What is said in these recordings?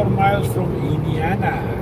miles from Indiana.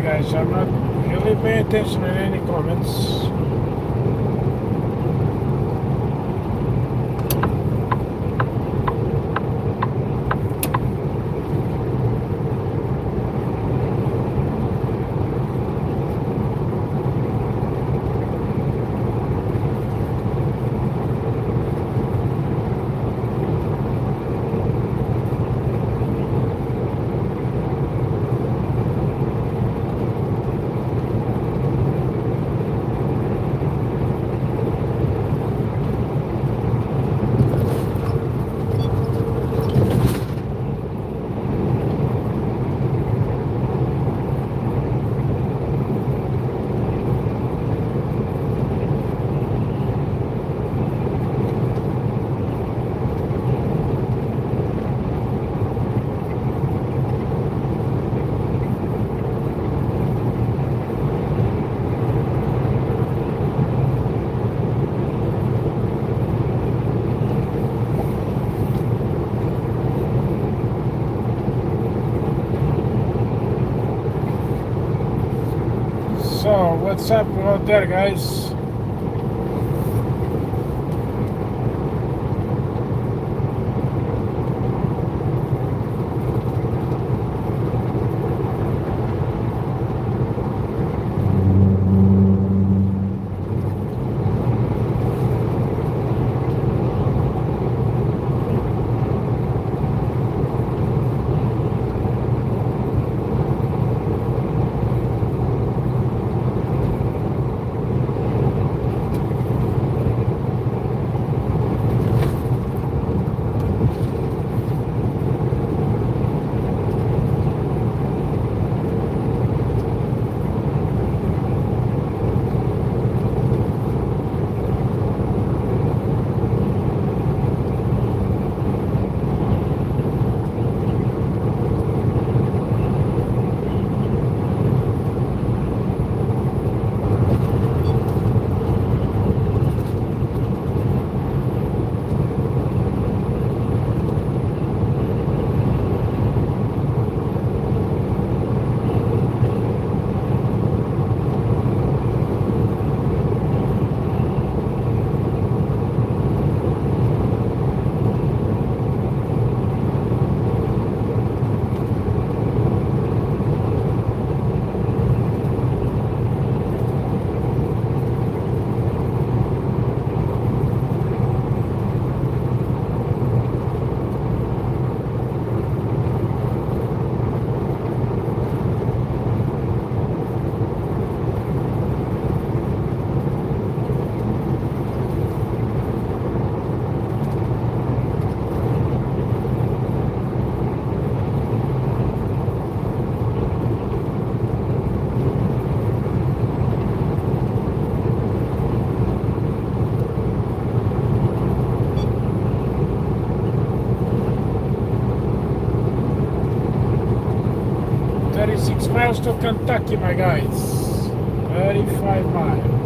guys. I'm not really paying attention to any comments. So, what's up out there, guys? Miles to Kentucky, my guys. 35 miles.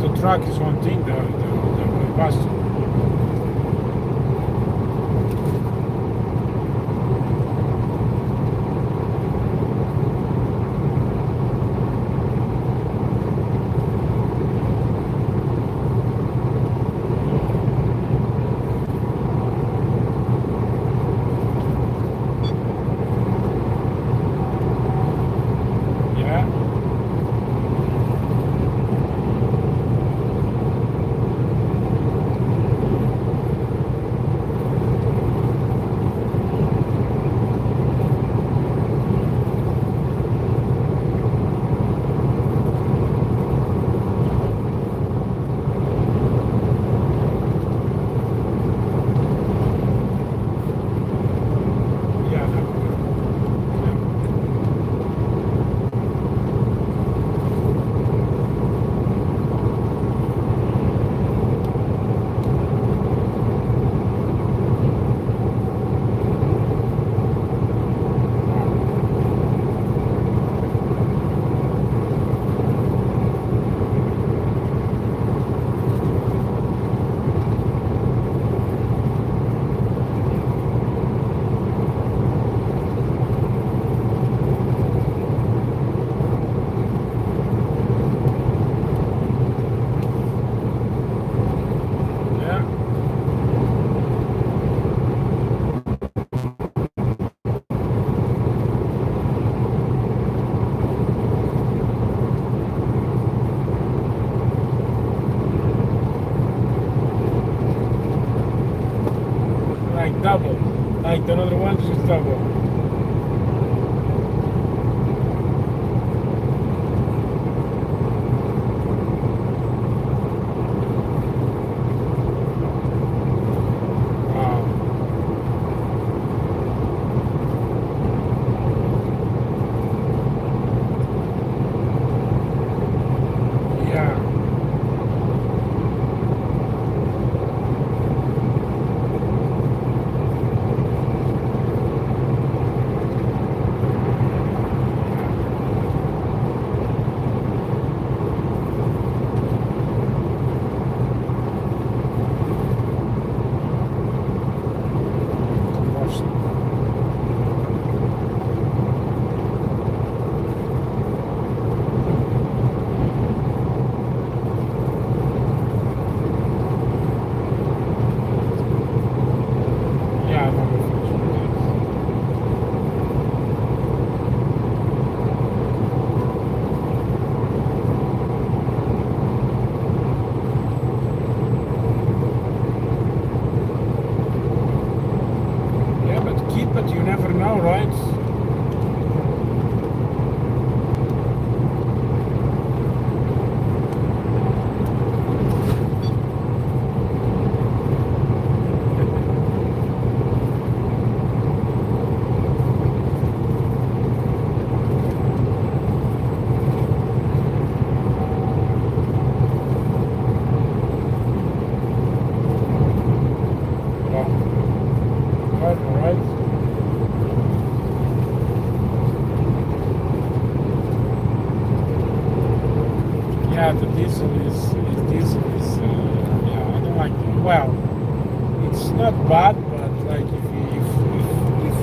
the truck is one thing, the bus. Double, like the other ones is double. Yeah, the diesel is yeah, I don't like it. Well, it's not bad, but like if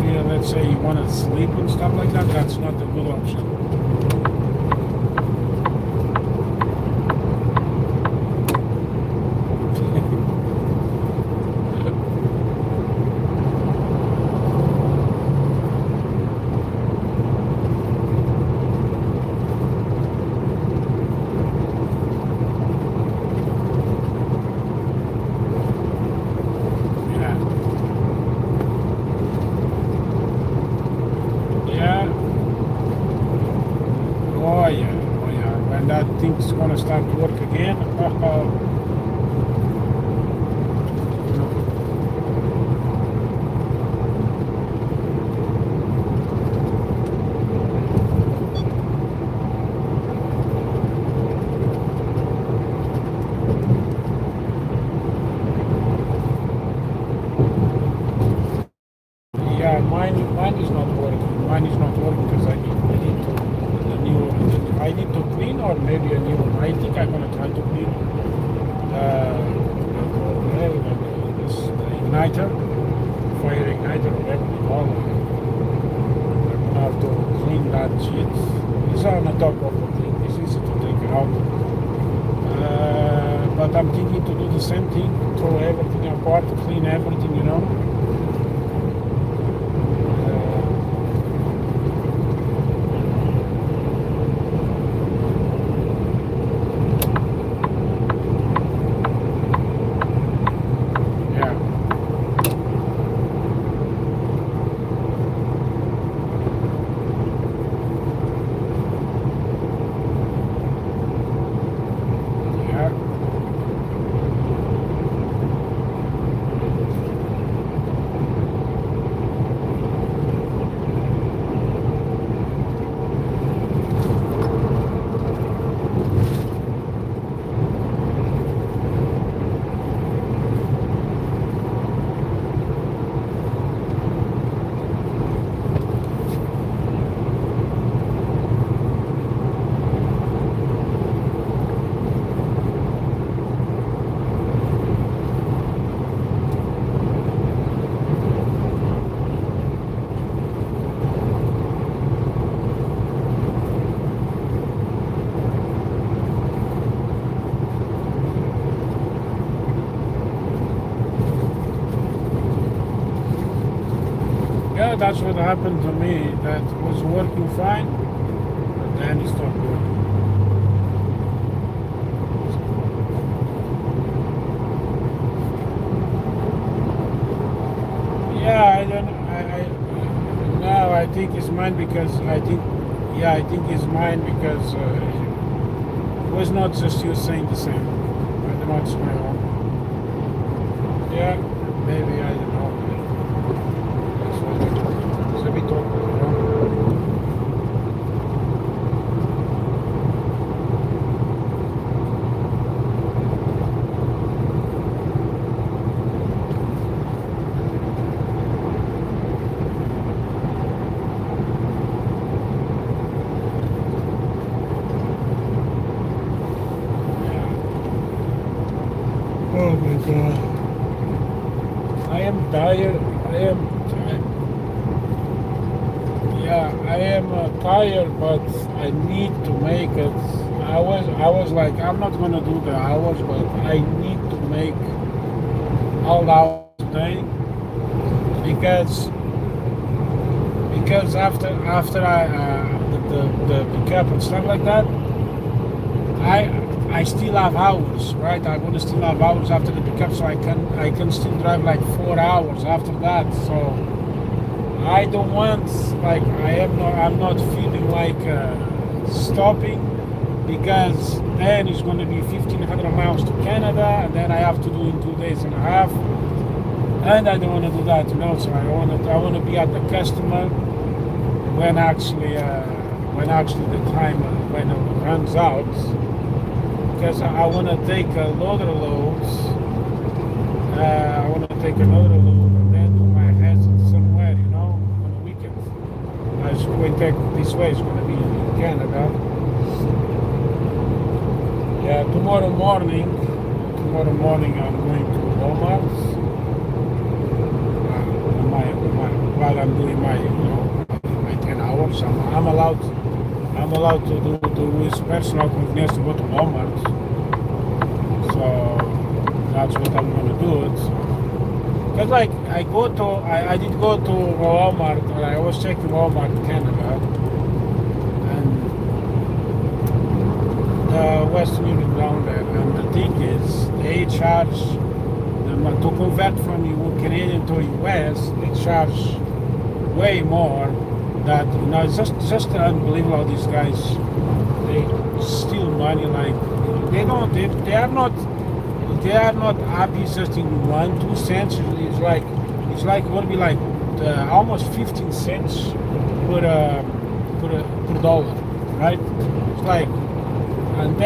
you let's say you want to sleep and stuff like that, that's not a good option. Thing's gonna start to work again. Yeah, mine is not working. Mine is not working because I need to clean, or maybe a new one. I think I'm gonna try to clean clean the igniter, fire igniter, whatever you call it. I'm gonna have to clean that shit. It's on the top of the thing. It's easy to take it out. But I'm thinking to do the same thing, throw everything apart, clean everything, you know. Yeah, that's what happened to me. That was working fine, but then it stopped working. Yeah, I don't. No, I think it's mine because I think it's mine because it was not just you saying the same. I don't know, it's my own. Yeah, maybe I don't know. It's a bit awkward, you know. Oh my God. I am tired. I am tired, but I need to make it. I was like, I'm not gonna do the hours, but I need to make all the hours today because after I the pickup and stuff like that, I still have hours, right? I'm gonna still have hours after the pickup, so I can still drive like 4 hours after that. So I don't want, like, I'm not feeling like stopping, because then it's going to be 1,500 miles to Canada, and then I have to do in 2 days and a half, and I don't want to do that, you know. So I want to be at the customer when actually the time when it runs out, because I want to take a loader loads. I want to take another load and then do my heads somewhere, you know, on the weekend. As we take this way, it's going to be in Canada. Yeah, tomorrow morning I'm going to Walmart. While I'm doing my 10 hours, I'm allowed to do with personal convenience to go to Walmart. So that's what I'm gonna do. Because like I did go to Walmart, or I was checking Walmart Canada, and the Western Union down there, and the thing is, they charge them to convert from Canadian to US. They charge way more. That, you know, it's just unbelievable how these guys, they steal money. Like they are not happy just in 1-2 cents. It's like going to be like almost 15 cents per dollar, right? It's like, and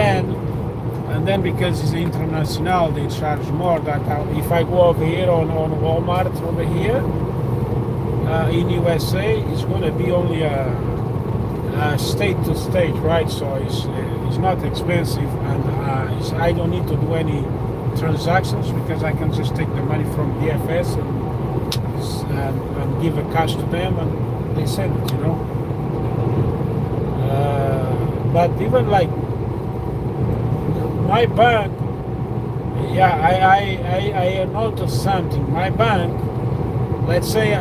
then because it's international, they charge more. That if I go over here on Walmart over here in USA, it's going to be only a state to state, right? So it's not expensive, and I don't need to do any transactions because I can just take the money from DFS and give a cash to them and they send it, you know. But even like my bank, yeah, I noticed something. My bank, let's say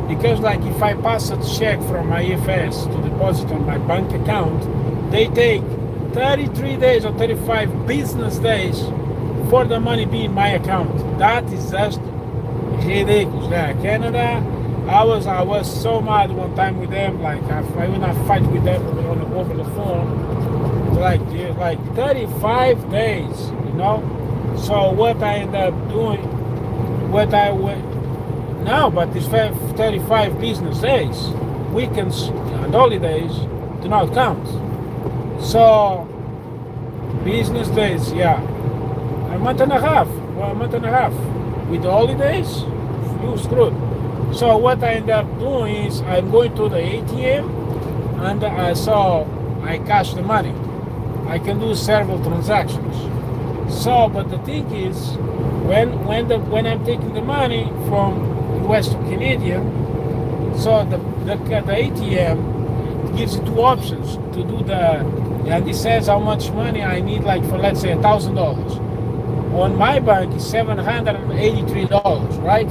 because like if I pass a check from my EFS to deposit on my bank account, they take 33 days or 35 business days for the money be in my account. That is just ridiculous. Yeah, Canada, I was so mad one time with them. Like I when I fight with them over the phone, like 35 days, you know. So what I end up doing, what I went now, but it's 35 business days, weekends and holidays do not count. So business days, yeah, a month and a half, with the holidays, you screwed. So what I end up doing is I'm going to the ATM and I cash the money. I can do several transactions. So, but the thing is, when I'm taking the money from US to Canadian, so the ATM gives you two options to do and it says how much money I need, like for let's say $1,000. On my bank is $783, right?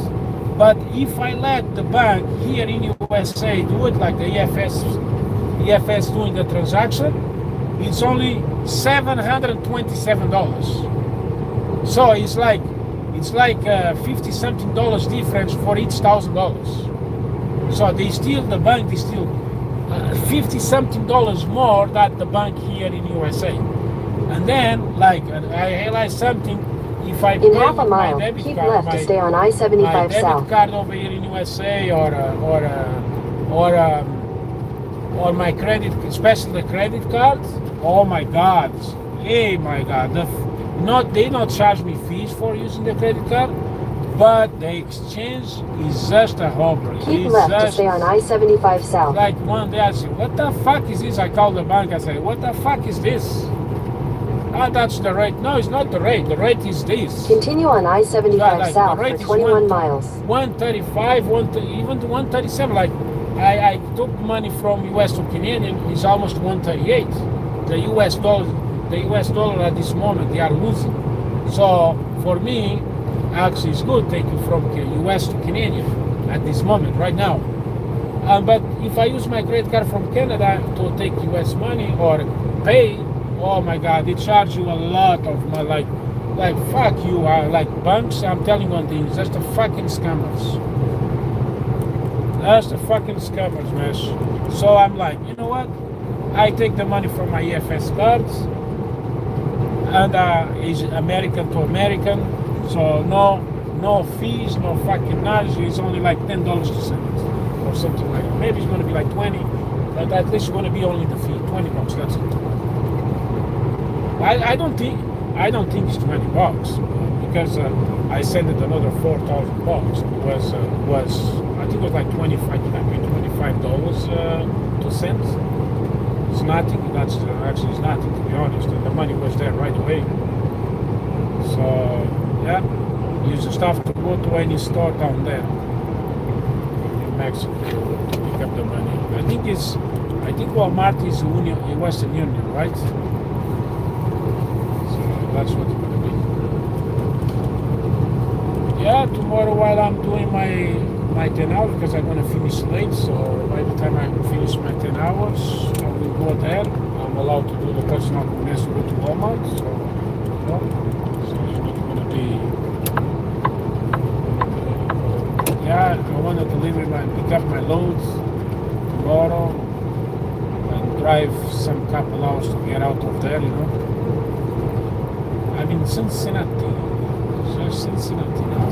But if I let the bank here in USA do it, like the EFS doing the transaction, it's only $727. So it's like 50 something dollars difference for each $1,000. So the bank is still 50 something dollars more than the bank here in USA. And then like I realized something. If I in half a mile, keep left to stay on I-75 my debit South. card over here in USA or my credit, especially the credit card. Oh my God! Hey my God! They not charge me fees for using the credit card, but the exchange is just a hopper. Keep left to stay on I-75 South. Like one day I said, "What the fuck is this?" I called the bank. I said, "What the fuck is this?" Ah, that's the rate. No, it's not the rate. The rate is this. Continue on I-75 South for 21 miles. 135, even to 137. Like, I took money from US to Canadian. It's almost 138. The US dollar at this moment, they are losing. So for me, actually, it's good taking from US to Canadian at this moment, right now. But if I use my credit card from Canada to take US money or pay, oh my God, they charge you a lot of money. Like fuck you, like banks. I'm telling you one thing, it's just the fucking scammers. That's the fucking scammers, man. So I'm like, you know what? I take the money from my EFS cards, and it's American to American, so no fees, no fucking nothing. It's only like $10 to send it, or something like that. Maybe it's gonna be like 20, but at least it's gonna be only the fee, $20. That's it. I don't think it's $20 because I sent it another $4,000. It was I think it was like $25 to send. It's nothing. That's actually it's nothing, to be honest. And the money was there right away. So yeah, you just have to go to any store down there in Mexico to pick up the money. I think Walmart is Western Union, right? That's what it's going to be. Yeah, tomorrow while I'm doing my 10 hours, because I'm going to finish late, so by the time I finish my 10 hours, I will go there. I'm allowed to do the personal commerce to go to Walmart, so it's not going to be... Yeah, I want to pick up my loads tomorrow and drive some couple hours to get out of there, you know. I'm in Cincinnati. Just Cincinnati now.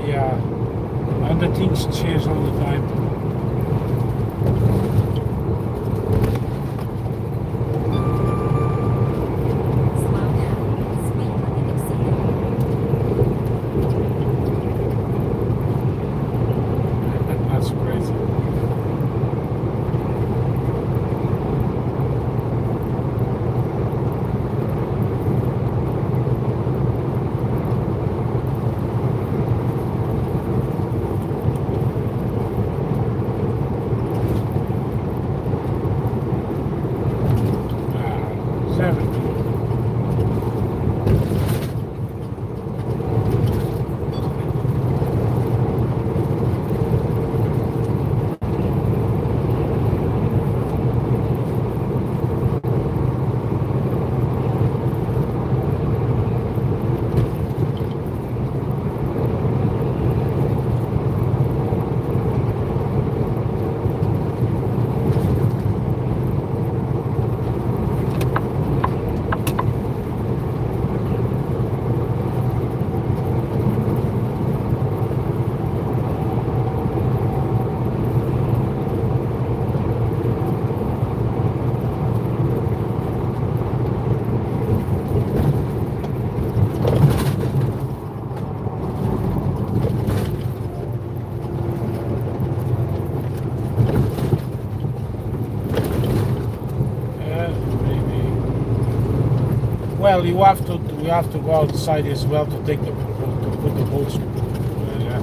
Yeah. And the things change all the time. is everything. Well, you have to go outside as well to take to put the bolts. Yeah.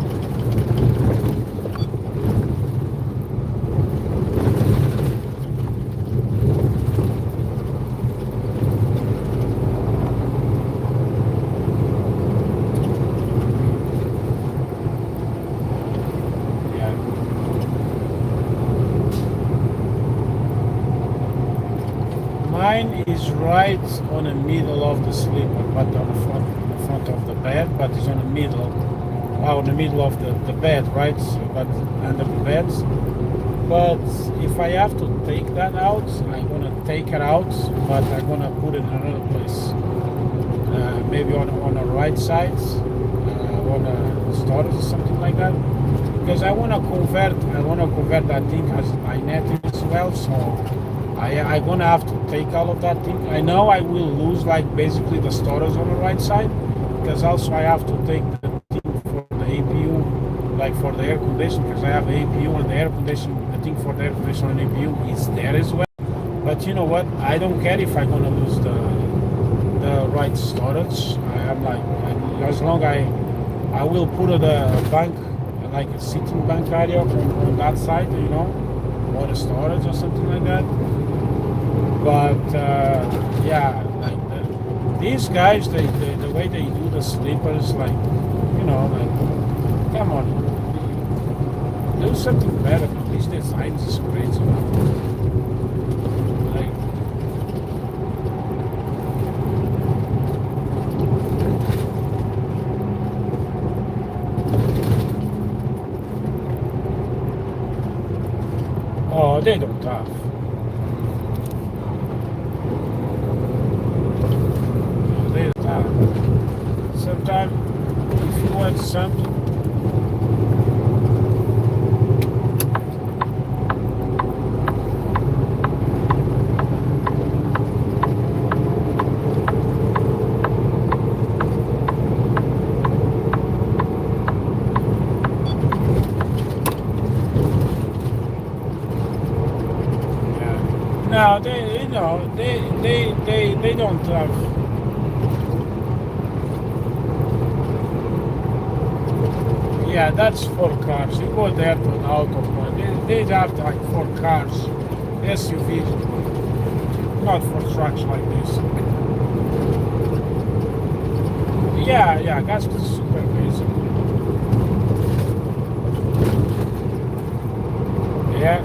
Mine is right on the middle of the sleeper, but on the front of the bed, but it's on the middle, in the middle of the bed, right? But under the beds. But if I have to take that out, I'm gonna take it out, but I'm gonna put it in another place. Maybe on the right side, on a storage or something like that. Because I wanna convert that thing as my net as well, so I'm gonna have to take all of that thing. I know I will lose like basically the storage on the right side, because also I have to take the thing for the APU, like for the air conditioning, because I have APU and the air conditioning, the thing for the air conditioning and APU is there as well. But you know what? I don't care if I'm gonna lose the right storage. I'm like, as long I will put a bank, like a sitting bank area on that side, you know, or a storage or something like that. But yeah, like these guys, the way they do the sleepers, like, you know, like, come on, do something better. These designs is crazy. Like, oh, they don't have. Sometimes if you want something, no, they, you know, they don't have. Yeah, that's for cars. You go there to an auto point. They have like for cars, SUVs, not for trucks like this. Yeah, that's super basic. Yeah,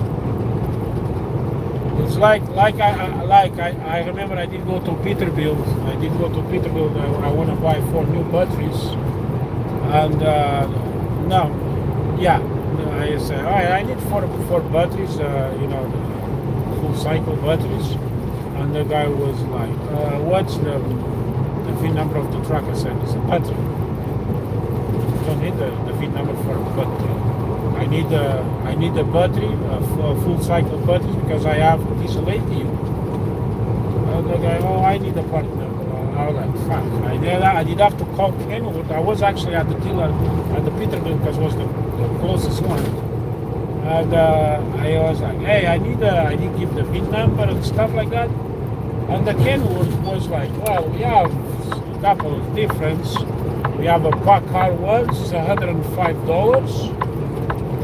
it's like I remember I did go to Peterbilt. I want to buy 4 new batteries, and. No, yeah, I say, I need four batteries, you know, full cycle batteries. And the guy was like, what's the VIN number of the truck? I said, it's a battery. You don't need the VIN number for a battery. I need a battery, a full cycle battery, because I have diesel APU. And the guy, I need a part number. I was like, fuck. I did have to call Kenworth. I was actually at the dealer at the Peterbilt, because it was the closest one. And I was like, hey, I need give the VIN number and stuff like that. And the Kenworth was like, well, we have a couple of difference. We have a car once, it's $105.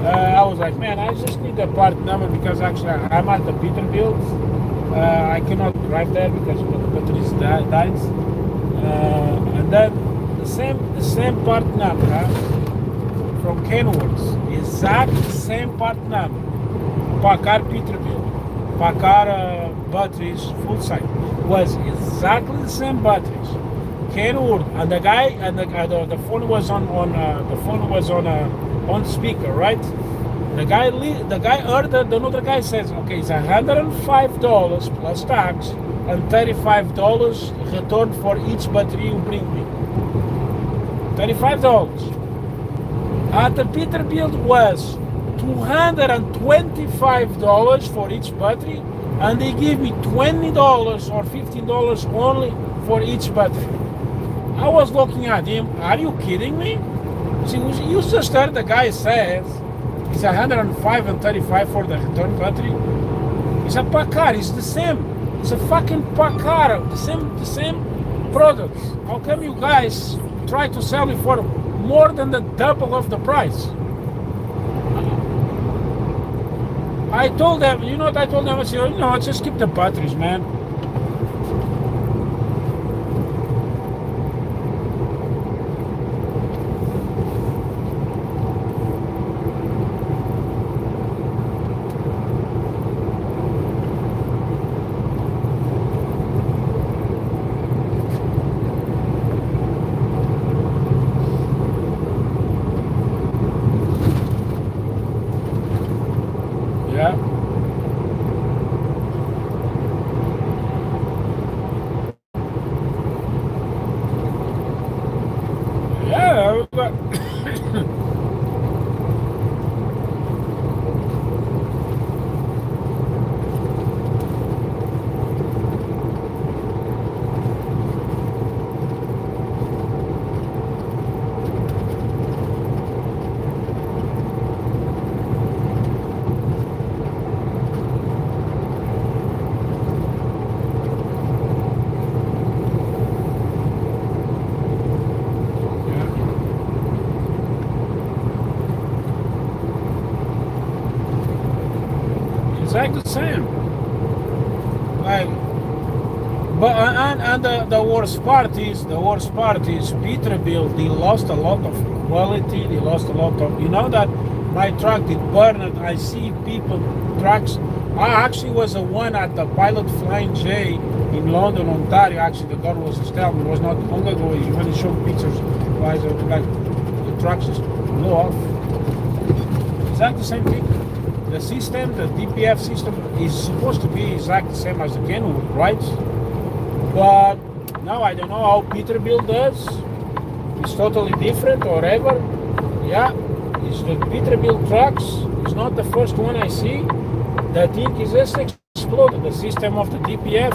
I was like, man, I just need the part number, because actually I'm at the Peterbilt. I cannot drive there because the batteries dies. And then the same part number from Kenworth, exact same part number. Packard Peterbilt, Packard batteries full size was exactly the same batteries. Kenworth, and the guy and the phone was on speaker, right? The guy heard that another guy says, okay, it's $105 plus tax and $35 return for each battery you bring me. $35. At the Peterbilt was $225 for each battery, and they give me $20 or $15 only for each battery. I was looking at him, are you kidding me? See, you just heard the guy says it's $105 and $35 for the return battery. It's a Packard, it's the same. It's a fucking Packard, the same product. How come you guys try to sell it for more than the double of the price? I told them, you know what I told them? I said, just keep the batteries, man. Exactly the same. Like, but and the worst part is Peterbilt. They lost a lot of quality. They lost a lot of. You know that my truck did burn it. I see people trucks. I actually was the one at the Pilot Flying J in London, Ontario. Actually, the girl was telling me it was not long ago. When he showed pictures, like the trucks just blew off. Exactly the same thing. The system, the DPF system, is supposed to be exactly the same as the Kenworth, right? But now I don't know how Peterbilt does. It's totally different or whatever. Yeah, it's the Peterbilt trucks. It's not the first one I see. The thing is just exploded. The system of the DPF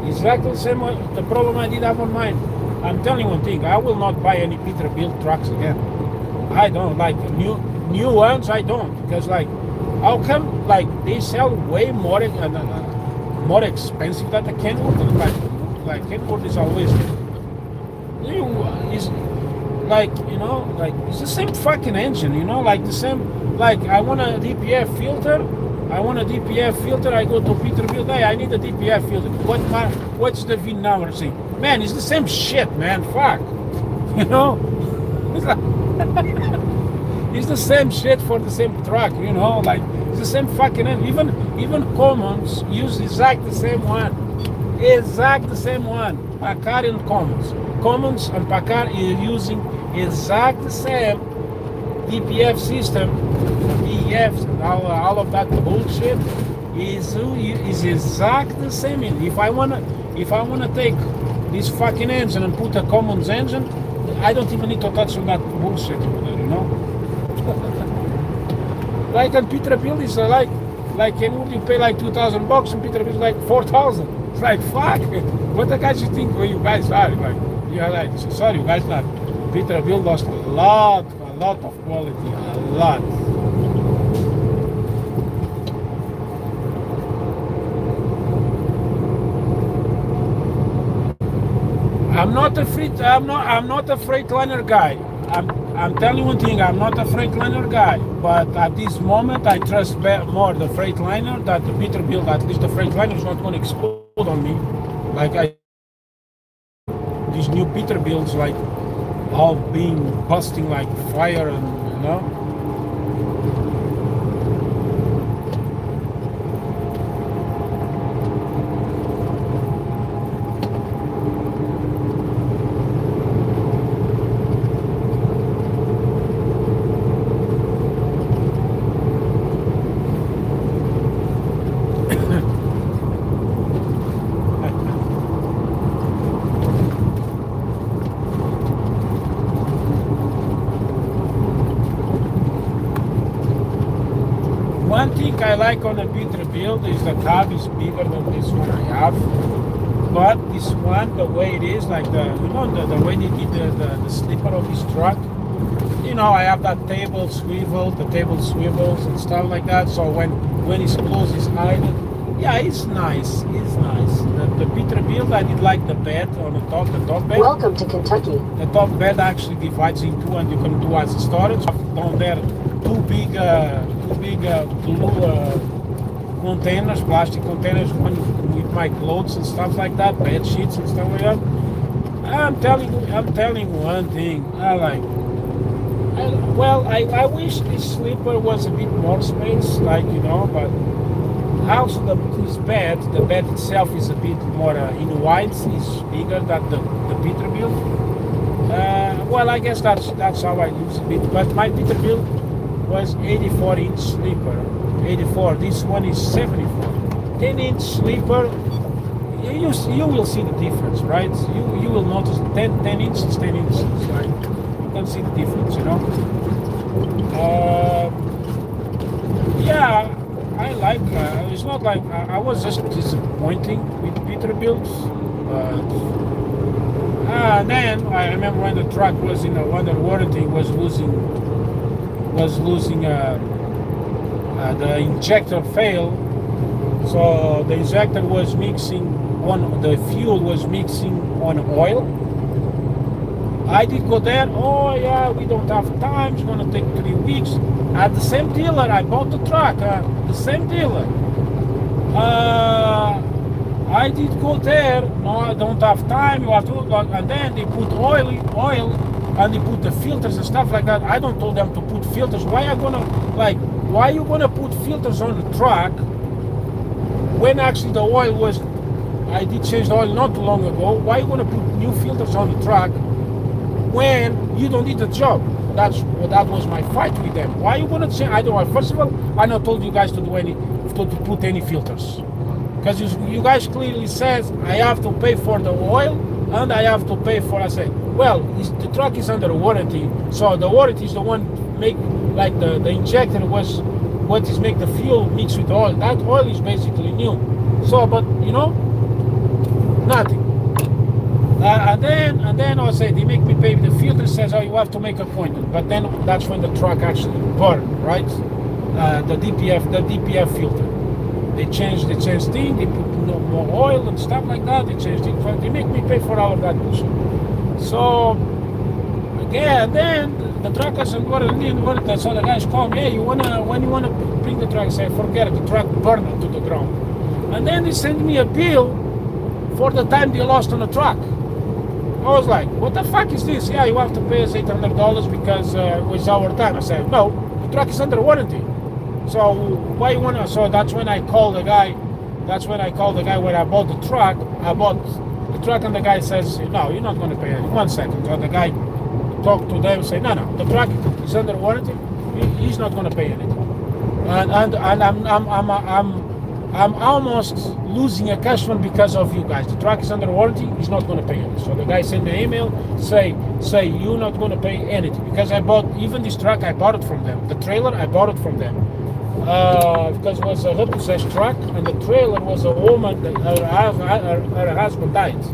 is exactly the same. The problem I did have on mine. I'm telling you one thing. I will not buy any Peterbilt trucks again. I don't like new ones. I don't, because like. How come like they sell way more expensive than the Kenworth? Like Kenworth is always is like like it's the same fucking engine, like the same. Like I want a DPF filter. I go to Peterbilt. Hey, I need a DPF filter. What's the VIN number? Say, man, it's the same shit, man. Fuck, It's like it's the same shit for the same truck, like it's the same fucking end. Even Commons use exact the same one. Packard and Commons and Packard are using exact the same DPF system, DEFs and all of that bullshit is exact the same. If I wanna take this fucking engine and put a Commons engine, I don't even need to touch on that bullshit over there, Like, and Peterbilt is like Kenworth, you pay like $2,000 and Peterbilt is like $4,000. It's like, fuck. What the guys you think where you guys are? Like, you're like, sorry, you guys not. Peterbilt lost a lot of quality, a lot. I'm not a Freightliner guy. I'm telling you one thing. I'm not a Freightliner guy, but at this moment, I trust more the Freightliner than the Peterbilt. At least the Freightliner is not going to explode on me, like these new Peterbilts, like all being busting like fire, and you know. One thing I like on a Peterbilt is the cab is bigger than this one I have. But this one, the way it is, like the way they did the slipper of this truck, I have that table swivels and stuff like that. So when it's closed, it's hidden. Yeah, it's nice. It's nice. The Peterbilt, I did like the bed on the top bed. Welcome to Kentucky. The top bed actually divides in two, and you can do as a storage. Down there, two big blue containers, plastic containers, one with my clothes and stuff like that, bed sheets and stuff like that. I'm telling you one thing. I wish this sleeper was a bit more space, but also the bed itself is a bit more in width, is bigger than the Peterbilt. I guess that's how I use it. But my Peterbilt was 84-inch sleeper. 84. This one is 74. 10-inch sleeper. You will see the difference, right? You will notice 10 inches, 10 inches. Like, you can see the difference, I like. It's not like I was just disappointing with Peterbilt. Then I remember when the truck was under warranty, was losing the injector failed. So the injector was mixing the fuel was mixing on oil. I did go there. Oh yeah, we don't have time. It's gonna take 3 weeks. At the same dealer, I bought the truck. The same dealer. I did go there. No, I don't have time. You have to, and then they put oil, and they put the filters and stuff like that. I don't told them to put filters. Why are you gonna put filters on the truck when actually the oil was? I did change the oil not too long ago. Why are you gonna put new filters on the truck when you don't need the job? That was my fight with them. Why are you gonna change? I don't. First of all, I not told you guys to put any filters, because you guys clearly says I have to pay for the oil and I have to pay for. I said, well, the truck is under warranty, so the warranty is the one make like the injector was what is make the fuel mix with oil. That oil is basically new. So, but nothing. And then I say they make me pay. The filter says, oh, you have to make an appointment. But then that's when the truck actually burned, right? The DPF filter. They changed thing. They put more oil and stuff like that. They changed it. They make me pay for all of that bullshit. So again, then the truck doesn't work. So the guys call me, hey, when you wanna bring the truck? I say, forget it. The truck burned to the ground. And then they send me a bill for the time they lost on the truck. I was like, what the fuck is this? Yeah, you have to pay us $800 because it was our time. I said, no, the truck is under warranty. So why you wanna? So that's when I called the guy. That's when I called the guy where I bought the truck. I bought the truck, and the guy says, no, you're not gonna pay anything. 1 second. So the guy talked to them and said, no, the truck is under warranty. He's not gonna pay anything. And I'm almost losing a customer because of you guys. The truck is under warranty. He's not going to pay anything. So the guy sent the email, say you're not going to pay anything, because I bought even this truck. I bought it from them. The trailer I bought it from them because it was a repossessed truck, and the trailer was a woman that her husband died.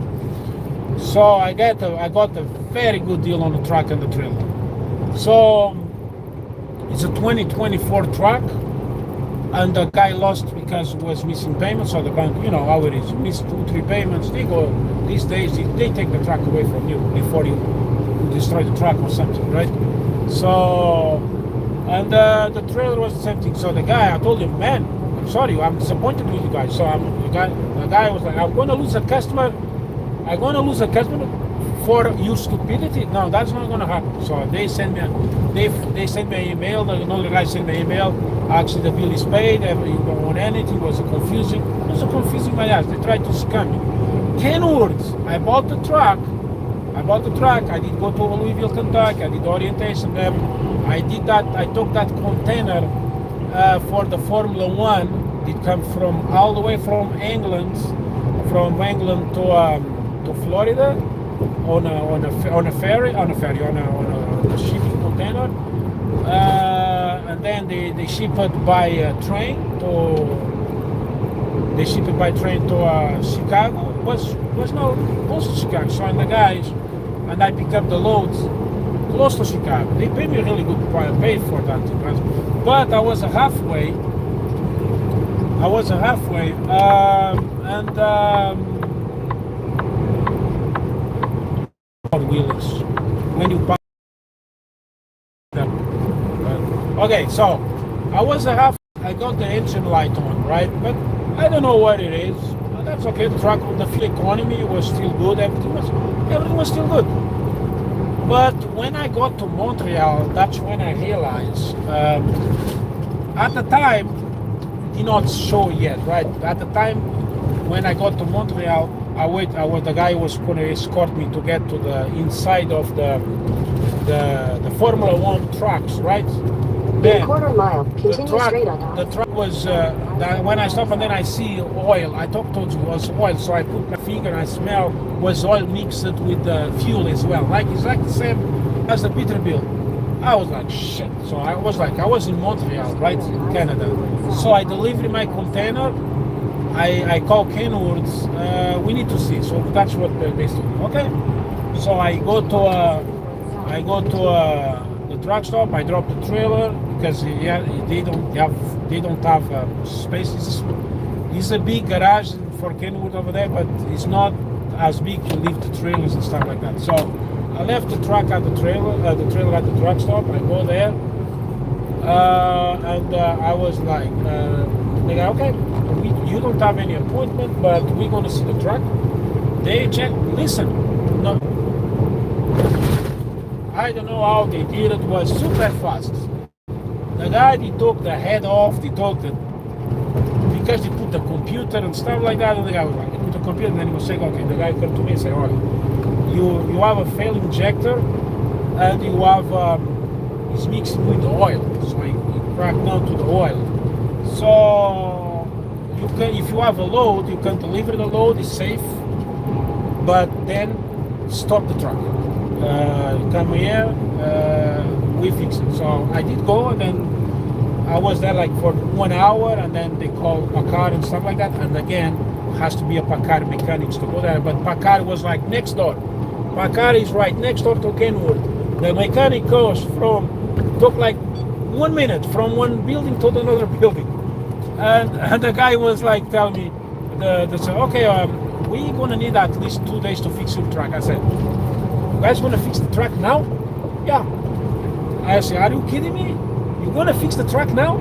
So I got a very good deal on the truck and the trailer. So it's a 2024 truck. and the guy lost because he was missing payments. So the bank, you know how it is, you miss 2-3 payments, they go, these days they take the truck away from you before you destroy the truck or something, right? So, and the trailer was the same thing. So the guy, I told him, man, I'm sorry, I'm disappointed with you guys. So the guy was like, I'm going to lose a customer for your stupidity. No, that's not going to happen. So they sent me an email. Another guy sent me an email. Actually, the bill is paid. You don't want anything. It was confusing. My ass. They tried to scam me. Kenworth. I bought the truck. I did go to Louisville, Kentucky. I did orientation there. I did that. I took that container for the Formula One. It come from all the way from England to Florida on a ferry, on a shipping container, and then they ship it by train to Chicago. Was no close to Chicago. So and the guys and I pick up the loads close to Chicago. They pay me really good pay for that, but I was halfway. Wheelers when you park them. Okay, so I got the engine light on, right? But I don't know what it is. That's okay. The truck, the fuel economy was still good. Everything was still good. But when I got to Montreal, that's when I realized. At the time, did not show yet, right? At the time when I got to Montreal, the guy was going to escort me to get to the inside of the Formula One trucks, right? In a quarter mile, continue straight on top. The truck was, when I stopped and then I see oil, I told you it was oil, so I put my finger and I smell was oil mixed with the fuel as well. It's like the same as the Peterbilt. I was like, shit. So I was in Montreal, right, in Canada. So I delivered my container. I call Kenworth. We need to see. So that's what they said. Okay. So I go to the truck stop. I drop the trailer because they don't have space. It's a big garage for Kenworth over there, but it's not as big to leave the trailers and stuff like that. So I left the truck at the trailer at the truck stop. I go there, and I was like, they go, okay, you don't have any appointment, but we're going to see the truck. They check. Listen, no, I don't know how they did it. Was super fast. The guy, he took the head off. Because he put the computer and stuff like that. And the guy was like, he put the computer, and then he was saying, okay. The guy come to me and say, all right, you have a failed injector, and you have it's mixing with the oil, so he cracked down to the oil. So you can, if you have a load, you can deliver the load. It's safe, but then stop the truck. Come here, we fix it. So I did go, and then I was there like for 1 hour, and then they called Packard and stuff like that. And again, has to be a Packard mechanics to go there. But Packard was like next door. Packard is right next door to Kenworth. The mechanic took like 1 minute from one building to another building. And the guy was like telling me, they said, okay, we're gonna need at least 2 days to fix your truck. I said, you guys gonna fix the truck now? Yeah. I said, are you kidding me? You're gonna fix the truck now?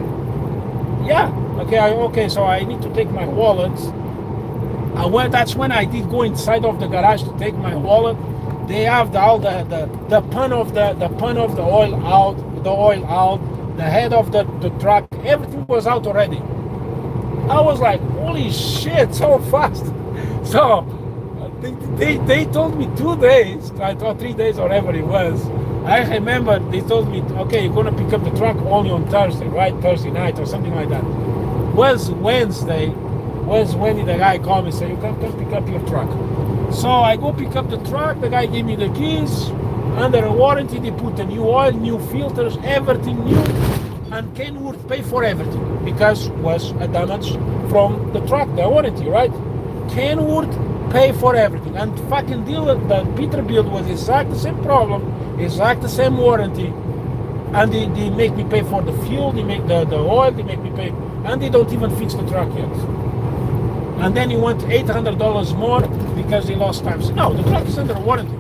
Yeah. Okay, so I need to take my wallet. That's when I did go inside of the garage to take my wallet. They have the pun of the oil out, the head of the truck, everything was out already. I was like, holy shit, so fast. So they told me 2 days, I thought 3 days or whatever it was. I remember they told me, okay, you're gonna pick up the truck only on Thursday, right? Thursday night or something like that. Was Wednesday, was when the guy called me and said, you can come pick up your truck. So I go pick up the truck, the guy gave me the keys, under a warranty, they put a new oil, new filters, everything new, and Kenworth pay for everything, because was a damage from the truck, the warranty, right? Kenworth pay for everything, and fucking dealer, the Peterbilt was exact the same problem, exact the same warranty, and they make me pay for the fuel, they make the oil, they make me pay, and they don't even fix the truck yet. And then you want $800 more because they lost time. So, no, the truck is under warranty.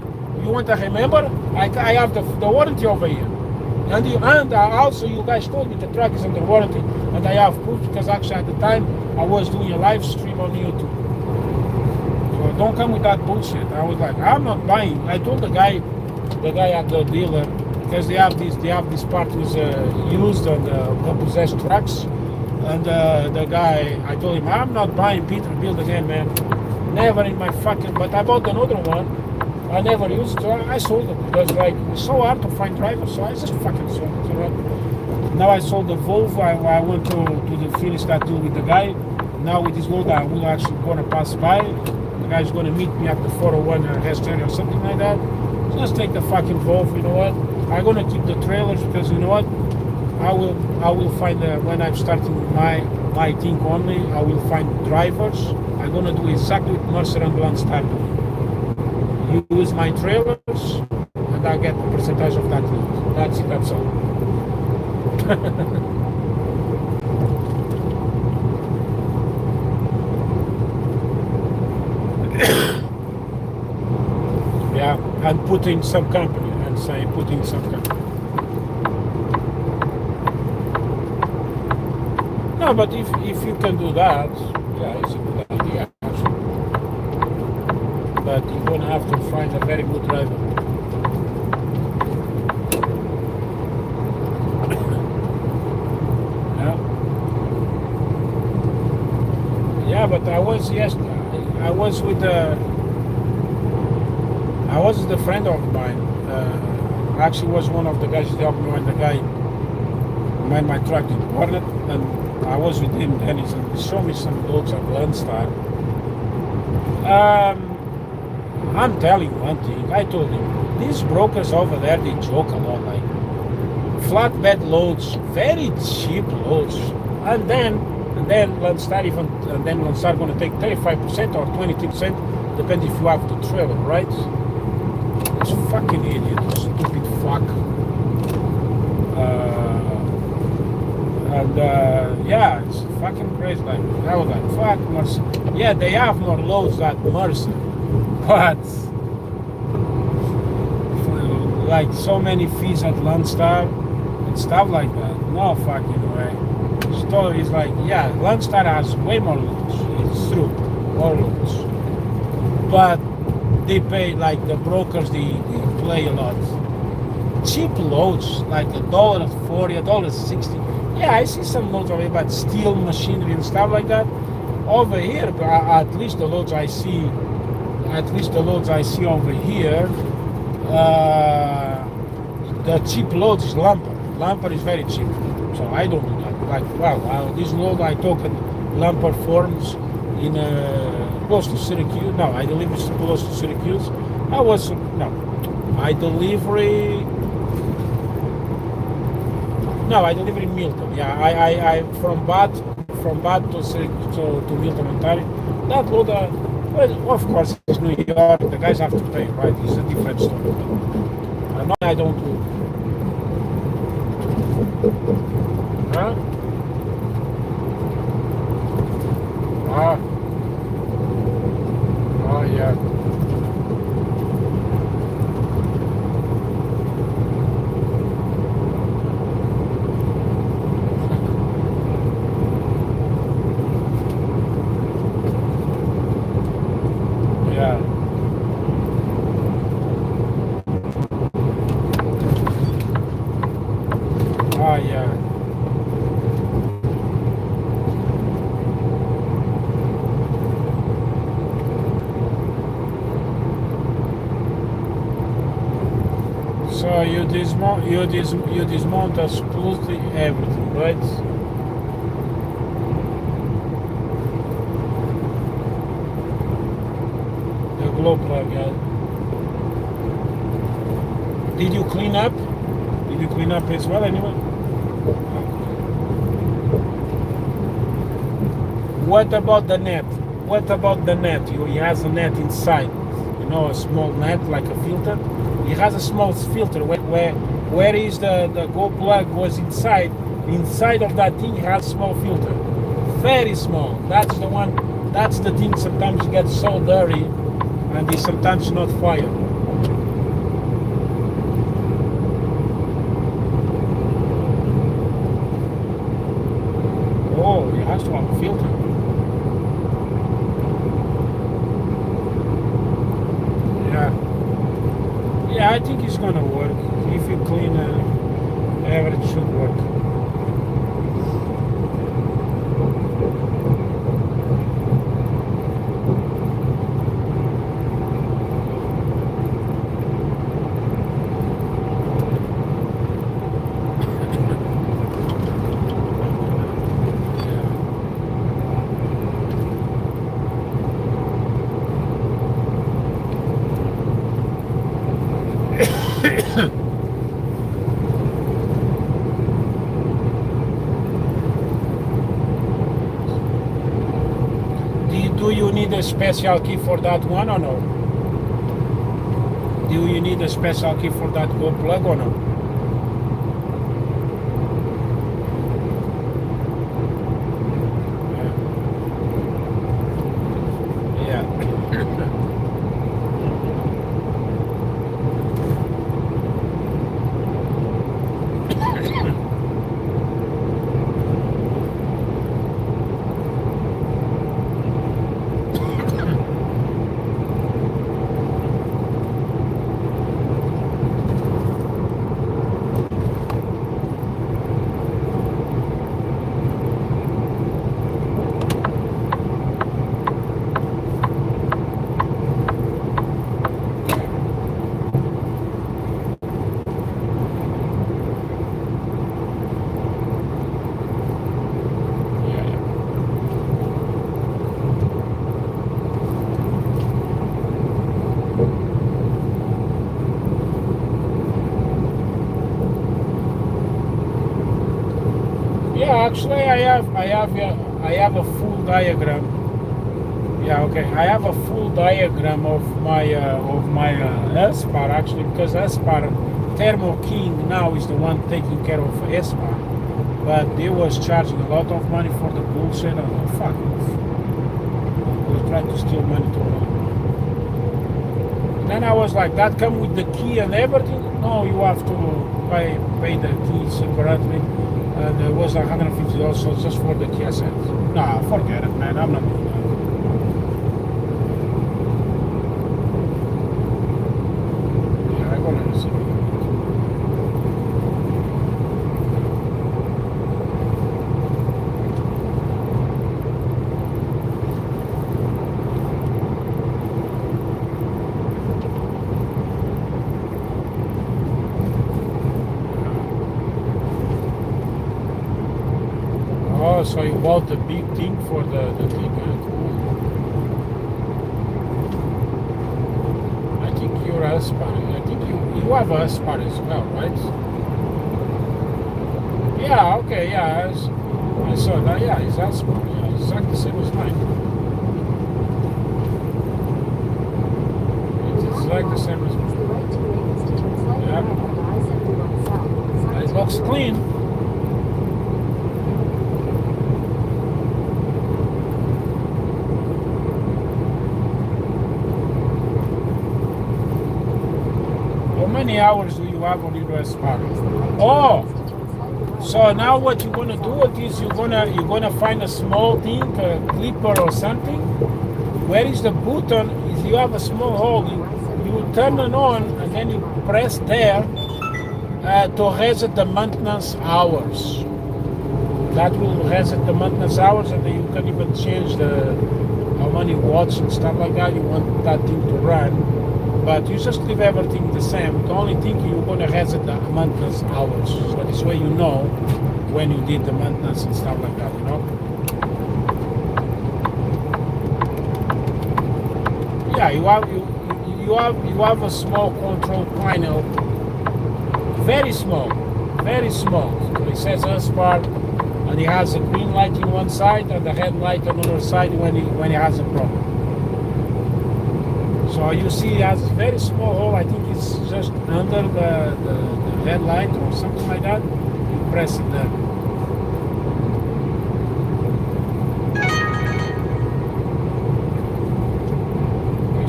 You want to remember? I have the warranty over here. And also you guys told me the truck is under warranty, and I have proof because actually at the time I was doing a live stream on YouTube. So don't come with that bullshit. I was like, I'm not buying. I told the guy at the dealer, because they have this part was used on the possessed trucks, and the guy, I told him, I'm not buying Peterbilt again, man. Never in my fucking. But I bought another one. I never used it, so I sold it because like it's so hard to find drivers, so I just fucking sold it. You know? Now I sold the Volvo. I went to finish that deal with the guy. Now with this load, I will actually gonna pass by. The guy's gonna meet me at the 401 rest area or something like that. So let's take the fucking Volvo. You know what? I'm gonna keep the trailers because you know what? I will find when I'm starting my thing only. I will find drivers. I'm gonna do exactly what Mercer and Landstar do. Use my trailers and I get the percentage of that load. That's it, that's all. Yeah, and put in some company and say put in some company. No, but if you can do that, yeah, it's a good idea. But you're going to have to find a very good driver. Yeah, but I was with a friend of mine. Actually, was one of the guys that helped me when the guy made my truck in Hornet, and I was with him. And he showed me some loads of Landstar. I'm telling you one thing, I told him, these brokers over there, they joke a lot, like flatbed loads, very cheap loads, and then Landstar going to take 35% or 22%, depending if you have the trailer, right? It's fucking idiot, stupid fuck. Yeah, it's fucking crazy. Like, I was like, fuck Mercer. Yeah, they have more loads than Mercer. But like so many fees at Landstar and stuff like that, no fucking way. Story is like, yeah, Landstar has way more loads. It's true, more loads. But they pay like the brokers. They play a lot. Cheap loads like $1.40, $1.60. Yeah, I see some loads of it, but steel machinery and stuff like that. Over here, at least the loads I see. Over here, the cheap loads is lumber. Lumber is very cheap, so I don't do that. Like, wow, this load I took at lumber forms in close to Syracuse. No, I deliver close to Syracuse. I deliver in Milton. Yeah, I from Bath to Syracuse to Milton, Ontario. That load. Well, of course, it's New York. The guys have to pay, right? It's a different story. No, I don't do. Huh? Yeah. Yeah. So you dismount absolutely everything, right? The glow plug, yeah. Did you clean up? Did you clean up as well anyway? What about the net? He has a net inside. You know, a small net like a filter. He has a small filter where is the go plug goes inside. Inside of that thing he has a small filter. very small. That's the one. That's the thing. Sometimes it gets so dirty, and it's sometimes not fire. Oh, it has to have a filter. Yeah, I think it's gonna work. If you clean everything should work. Do you need a special key for that one or no? Do you need a special key for that go plug or no? Yeah. Actually, I have a full diagram. Yeah, okay. I have a full diagram of my SPAR actually, because SPAR Thermo King now is the one taking care of SPAR, but they was charging a lot of money for the bullshit. I was like, fuck off. They're trying to steal money to me. Then I was like, that come with the key and everything? No, you have to pay the key separately. And it was like $150 so just for the key. I said, nah, forget it, man. I'm not doing that. Yeah, I'm gonna receive it. Oh, so you bought the big thing for the thing. Cool. I think you're a SPAR. I think you have a SPAR as well, right? Yeah, okay, yeah. I saw that. Yeah, it's a SPAR. Yeah, it's exactly the same as mine. It's like the same as mine. Yeah. It looks clean. How many hours do you have on your SPAR? Oh, so now what you're gonna do with this? You're gonna find a small thing, a clipper or something. Where is the button? If you have a small hole, you turn it on and then you press there to reset the maintenance hours. That will reset the maintenance hours, and then you can even change how many watts and stuff like that you want that thing to run. But you just leave everything the same. The only thing you're going to reset the maintenance hours. So this way you know when you did the maintenance and stuff like that, you know? Yeah, you have a small control panel. Very small. Very small. So it says SPAR, and it has a green light in one side and the red light on the other side when it has a problem. So you see it has a very small hole. I think it's just under the red light or something like that. You press it there.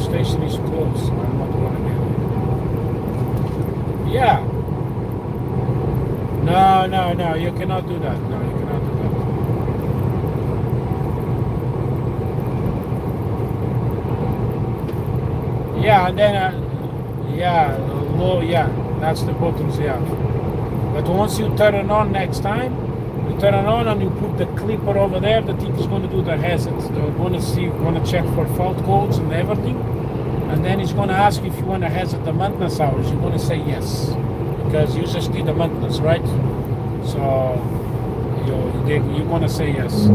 station is closed. I'm not gonna get it. Yeah. No, you cannot do that. No, you cannot do that. Yeah, and then, that's the buttons, yeah. But once you turn it on next time, you turn it on and you put the clipper over there, the thing is going to do the hazards. They're going to check for fault codes and everything. And then it's going to ask if you want to hazard the maintenance hours. You're going to say yes. Because you just did the maintenance, right? So you're going to say yes.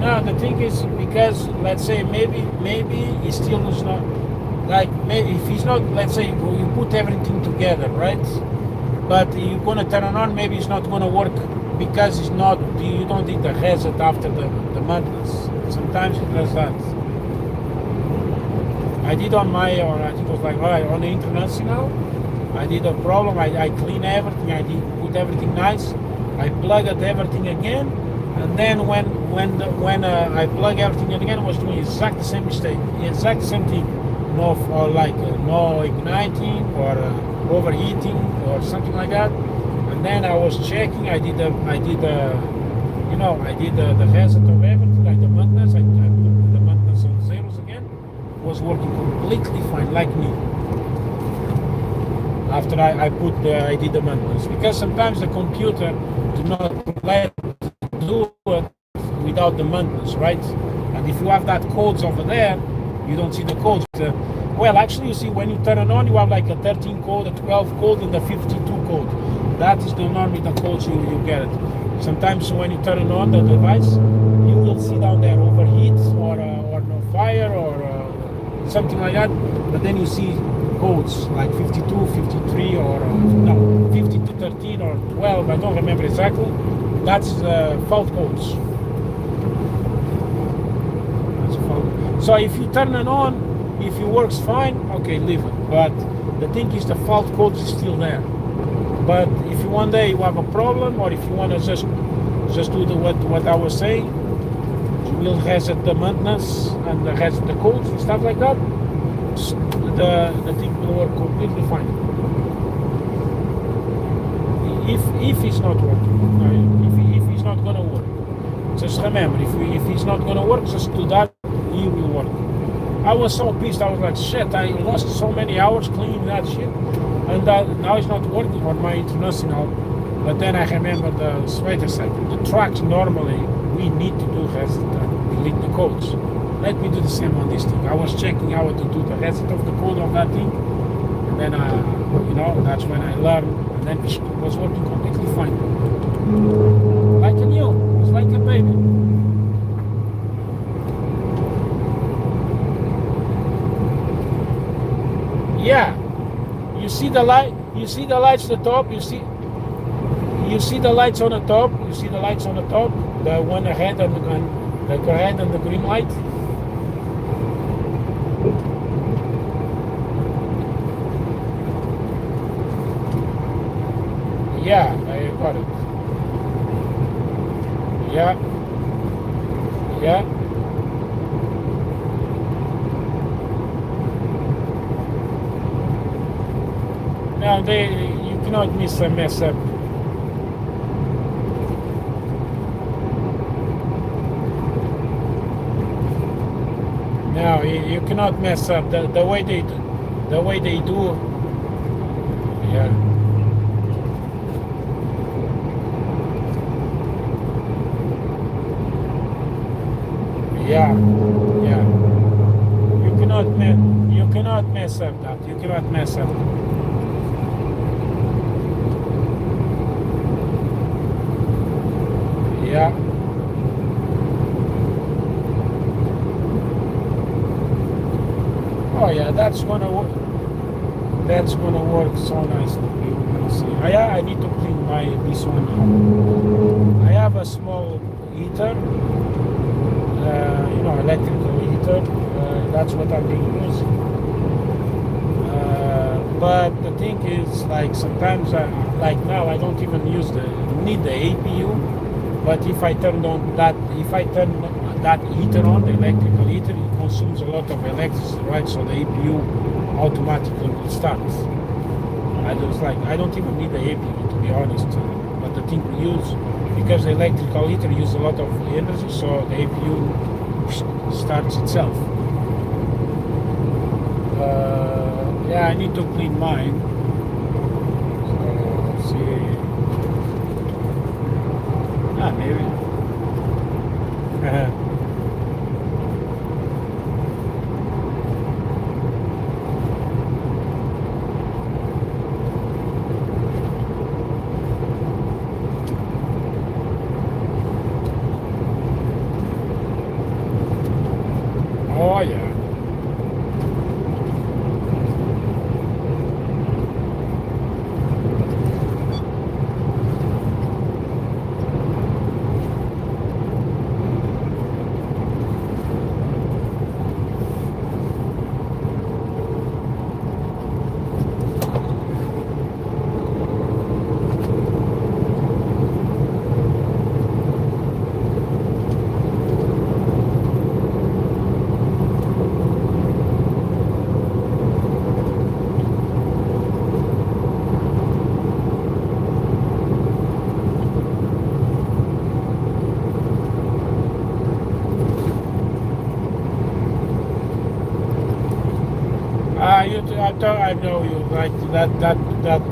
No, the thing is, because let's say maybe he still is not, like, maybe if he's not, let's say you put everything together, right? But you're gonna turn it on, maybe it's not gonna work because it's not, you don't need the hazard after the maintenance. Sometimes it does that. I did on my, or I think it was like, on the International, I did a problem, I clean everything, I did put everything nice, I plugged everything again, and then when I plug everything in again, I was doing exact the same mistake, exact same thing. No igniting or overheating or something like that. And then I was checking. I did the hazard of everything, like the maintenance. I put the maintenance on zeros again. It was working completely fine, like new. After I did the maintenance, because sometimes the computer do not let do it without the maintenance, right? And if you have that codes over there, you don't see the codes. Well, actually, you see, when you turn it on, you have like a 13 code, a 12 code, and a 52 code. That is normally the codes you get it. Sometimes when you turn it on, the device, you will see down there overheat or no fire or something like that. But then you see codes like 52, 53, or 52, 13, or 12. I don't remember exactly. That's fault codes. So if you turn it on, if it works fine, okay, leave it. But the thing is, the fault code is still there. But if you one day you have a problem, or if you want to just do what I was saying, you will hazard the maintenance and hazard the codes and stuff like that. The thing will work completely fine. If it's not working, if it's not gonna work, just remember, if it's not gonna work, just do that. He will work. I was so pissed. I was like, shit, I lost so many hours cleaning that shit, and now it's not working on my International. But then I remember wait a second, the tracks normally we need to do hazard and delete the codes. Let me do the same on this thing. I was checking how to do the hazard of the code of that thing, and then that's when I learned, and then it was working completely fine. Like a new, it was like a baby. Yeah, you see the light. You see the lights at the top. You see the lights on the top. You see the lights on the top. The one ahead and the red and the green light. Yeah, I got it. Yeah. Now you cannot mess up. No, you cannot mess up the way they do. Yeah. Yeah. You cannot mess up that. You cannot mess up. Yeah. Oh yeah, that's gonna work. That's gonna work so nicely. You're gonna see. I need to clean this one now. I have a small heater, electrical heater. That's what I've been using. But the thing is, like sometimes, like now, I don't even need the APU. But if I turn that heater on, the electrical heater, it consumes a lot of electricity, right? So the APU automatically will start. I don't even need the APU, to be honest. But the thing we use, because the electrical heater uses a lot of energy, so the APU starts itself. Yeah, I need to clean mine. So, see. Maybe. Oh yeah. I know you like that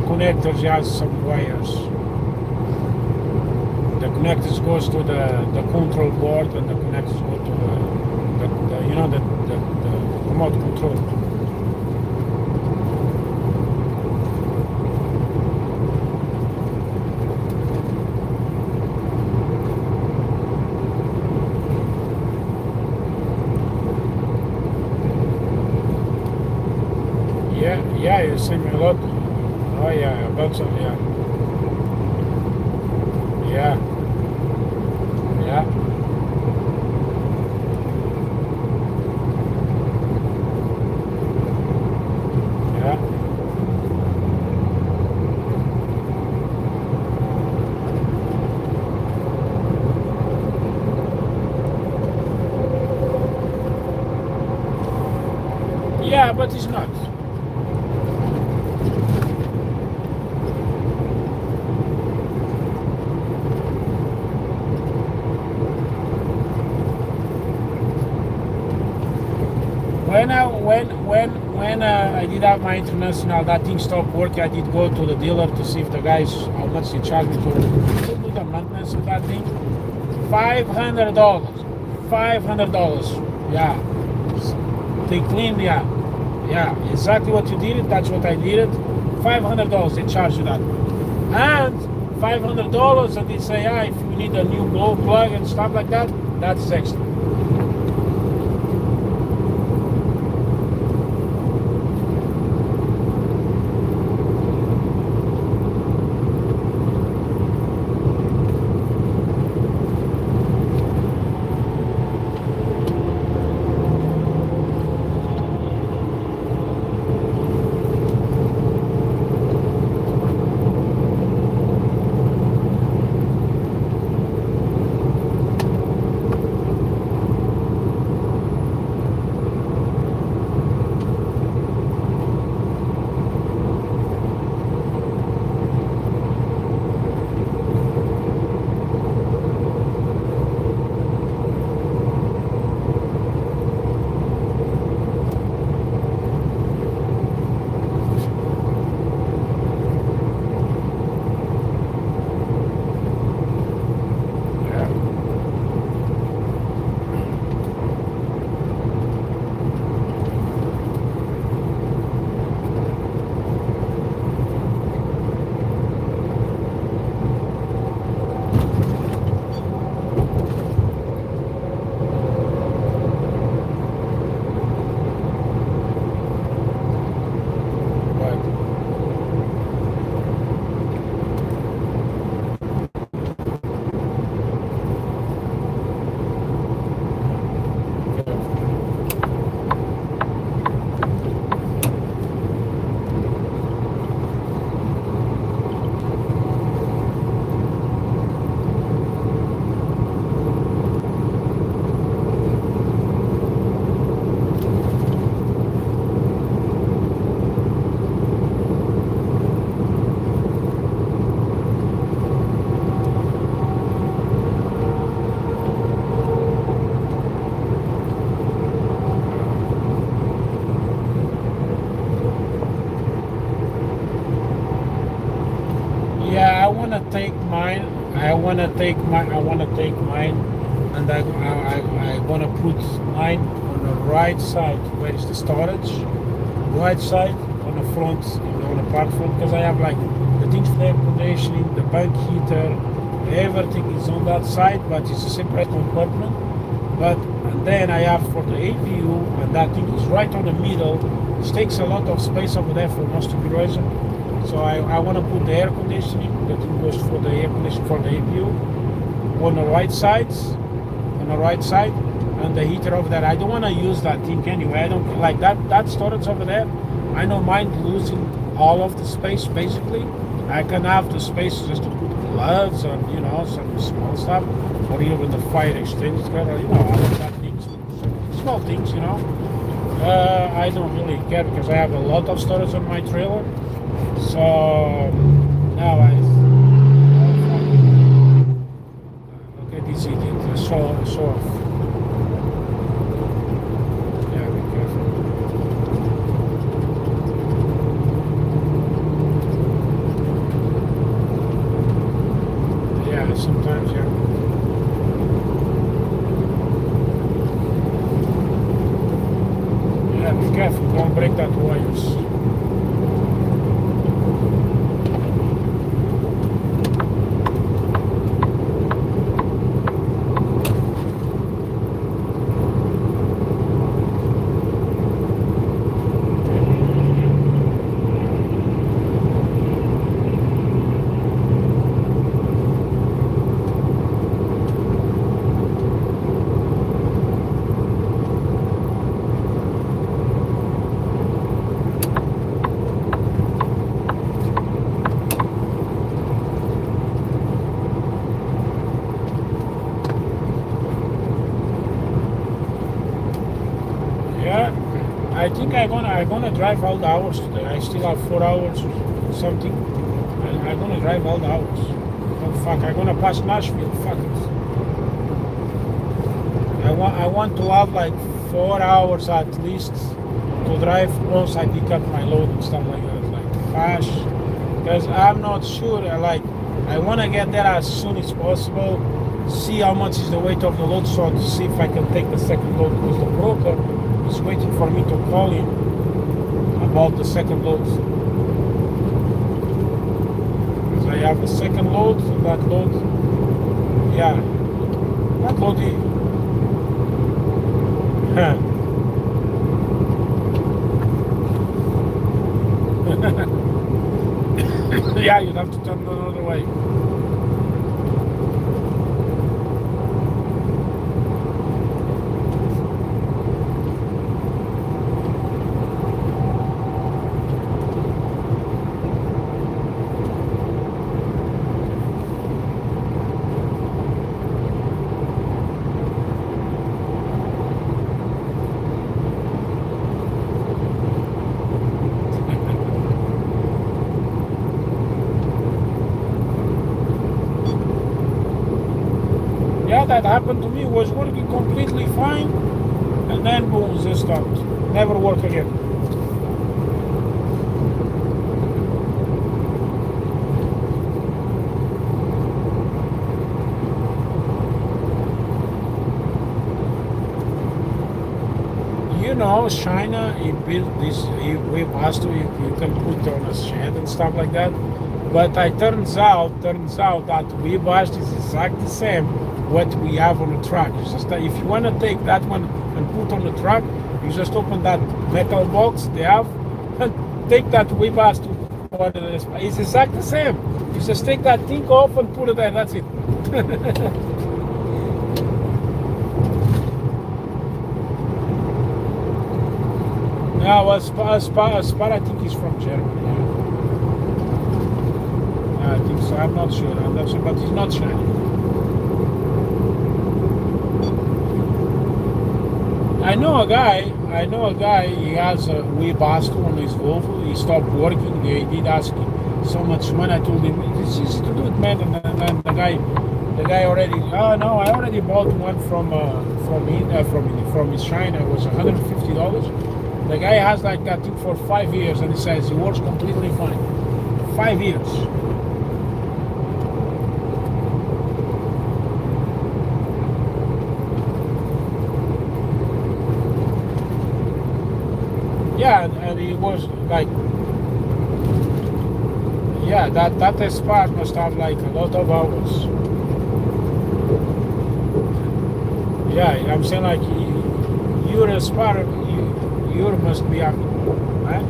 connector has some wires. The connectors goes to the control board, and the connectors go to the remote control. Yeah, you send me a lot. Oh yeah, about some, yeah. Yeah. Yeah. Yeah. Yeah, but it's not. When I did have my international, that thing stopped working. I did go to the dealer to see if the guys, how much they charge me to do the maintenance of that thing. $500. $500. Yeah. They cleaned, yeah. Yeah, exactly what you did. That's what I did. $500 they charge you that. And $500 and they say, if you need a new glow plug and stuff like that, that's extra. wanna take mine, and I wanna put mine on the right side, where is the storage, right side on the front, on the park front, because I have like the things for air conditioning, the bank heater, everything is on that side, but it's a separate compartment. And then I have for the APU, and that thing is right on the middle. It takes a lot of space over there for most of the reason. So I want to put the air conditioning, the thing goes for the air conditioning for the APU, on the right side, and the heater over there. I don't want to use that thing anyway. I don't like that storage over there. I don't mind losing all of the space basically. I can have the space just to put gloves and some small stuff, or even the fire extinguisher, or all of that things, small things. I don't really care because I have a lot of storage on my trailer. So now look at this idiot. Show off. Yeah, be careful. Yeah, sometimes, yeah. Yeah, be careful, don't break that wires. I think I'm gonna drive all the hours today. I still have 4 hours or something. I'm gonna drive all the hours. Oh fuck! I'm gonna pass Nashville. Fuck it. I want to have like 4 hours at least to drive once I pick up my load and stuff like that, like fast. Because I'm not sure. I want to get there as soon as possible. See how much is the weight of the load, so to see if I can take the second load, because the broker is waiting for me to call him about the second load. Because I have the second load, and that load, yeah, that load is, yeah, you'd have to turn the other way. That happened to me, was working completely fine, and then boom, this stopped. Never work again. China, he built this way faster. You can put on a shed and stuff like that. But it turns out that Weebast is exactly the same what we have on the truck. It's just that if you want to take that one and put on the truck, you just open that metal box they have and take that Weebast to what it is. It's exactly the same. You just take that thing off and put it there. That's it. Now, Aspar, I think he's from Germany. Yeah. I think so. I'm not sure, but he's not Chinese. I know a guy, he has a Weebast on his Volvo. He stopped working. They did ask him so much money. I told him, it's easy to do it, man. And then the guy already, oh no, I already bought one from China. It was $150. The guy has like that thing for 5 years, and he says he works completely fine. 5 years. Yeah, and it was like, yeah, that spark must have like a lot of hours. Yeah, I'm saying like you're a spark, you must be a, right?